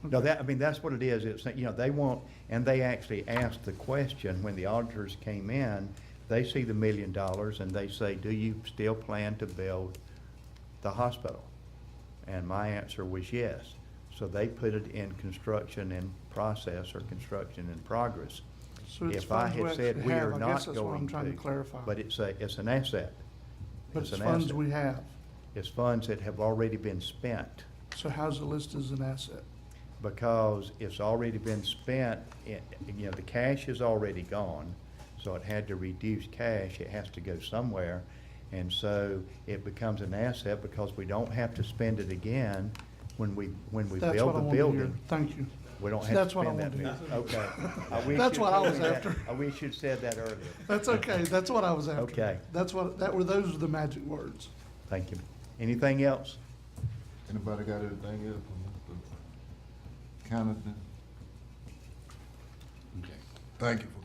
No, okay. that's what it is. It's, they want, and they actually asked the question when the auditors came in, they see the $1 million and they say, do you still plan to build the hospital? And my answer was yes. So they put it in construction in process or construction in progress. So it's If I funds we had said actually we have. are I not guess that's what I'm going trying to clarify. but it's an asset. But it's an funds asset. we have. It's funds that have already been spent. So how's it listed as an asset? Because it's already been spent, the cash is already gone, so it had to reduce cash, it has to go somewhere. And so it becomes an asset because we don't have to spend it again when we That's build what I the wanted to hear. building. Thank you. We don't have That's to what I spend that. wanted to hear. Okay. I wish That's you'd what I told was me that. after. I wish you'd said that earlier. That's okay. That's what I was after. Okay. Those were the magic words. Thank you. Anything else? Anybody got anything else from Mr. Connaughton? Okay. Thank you for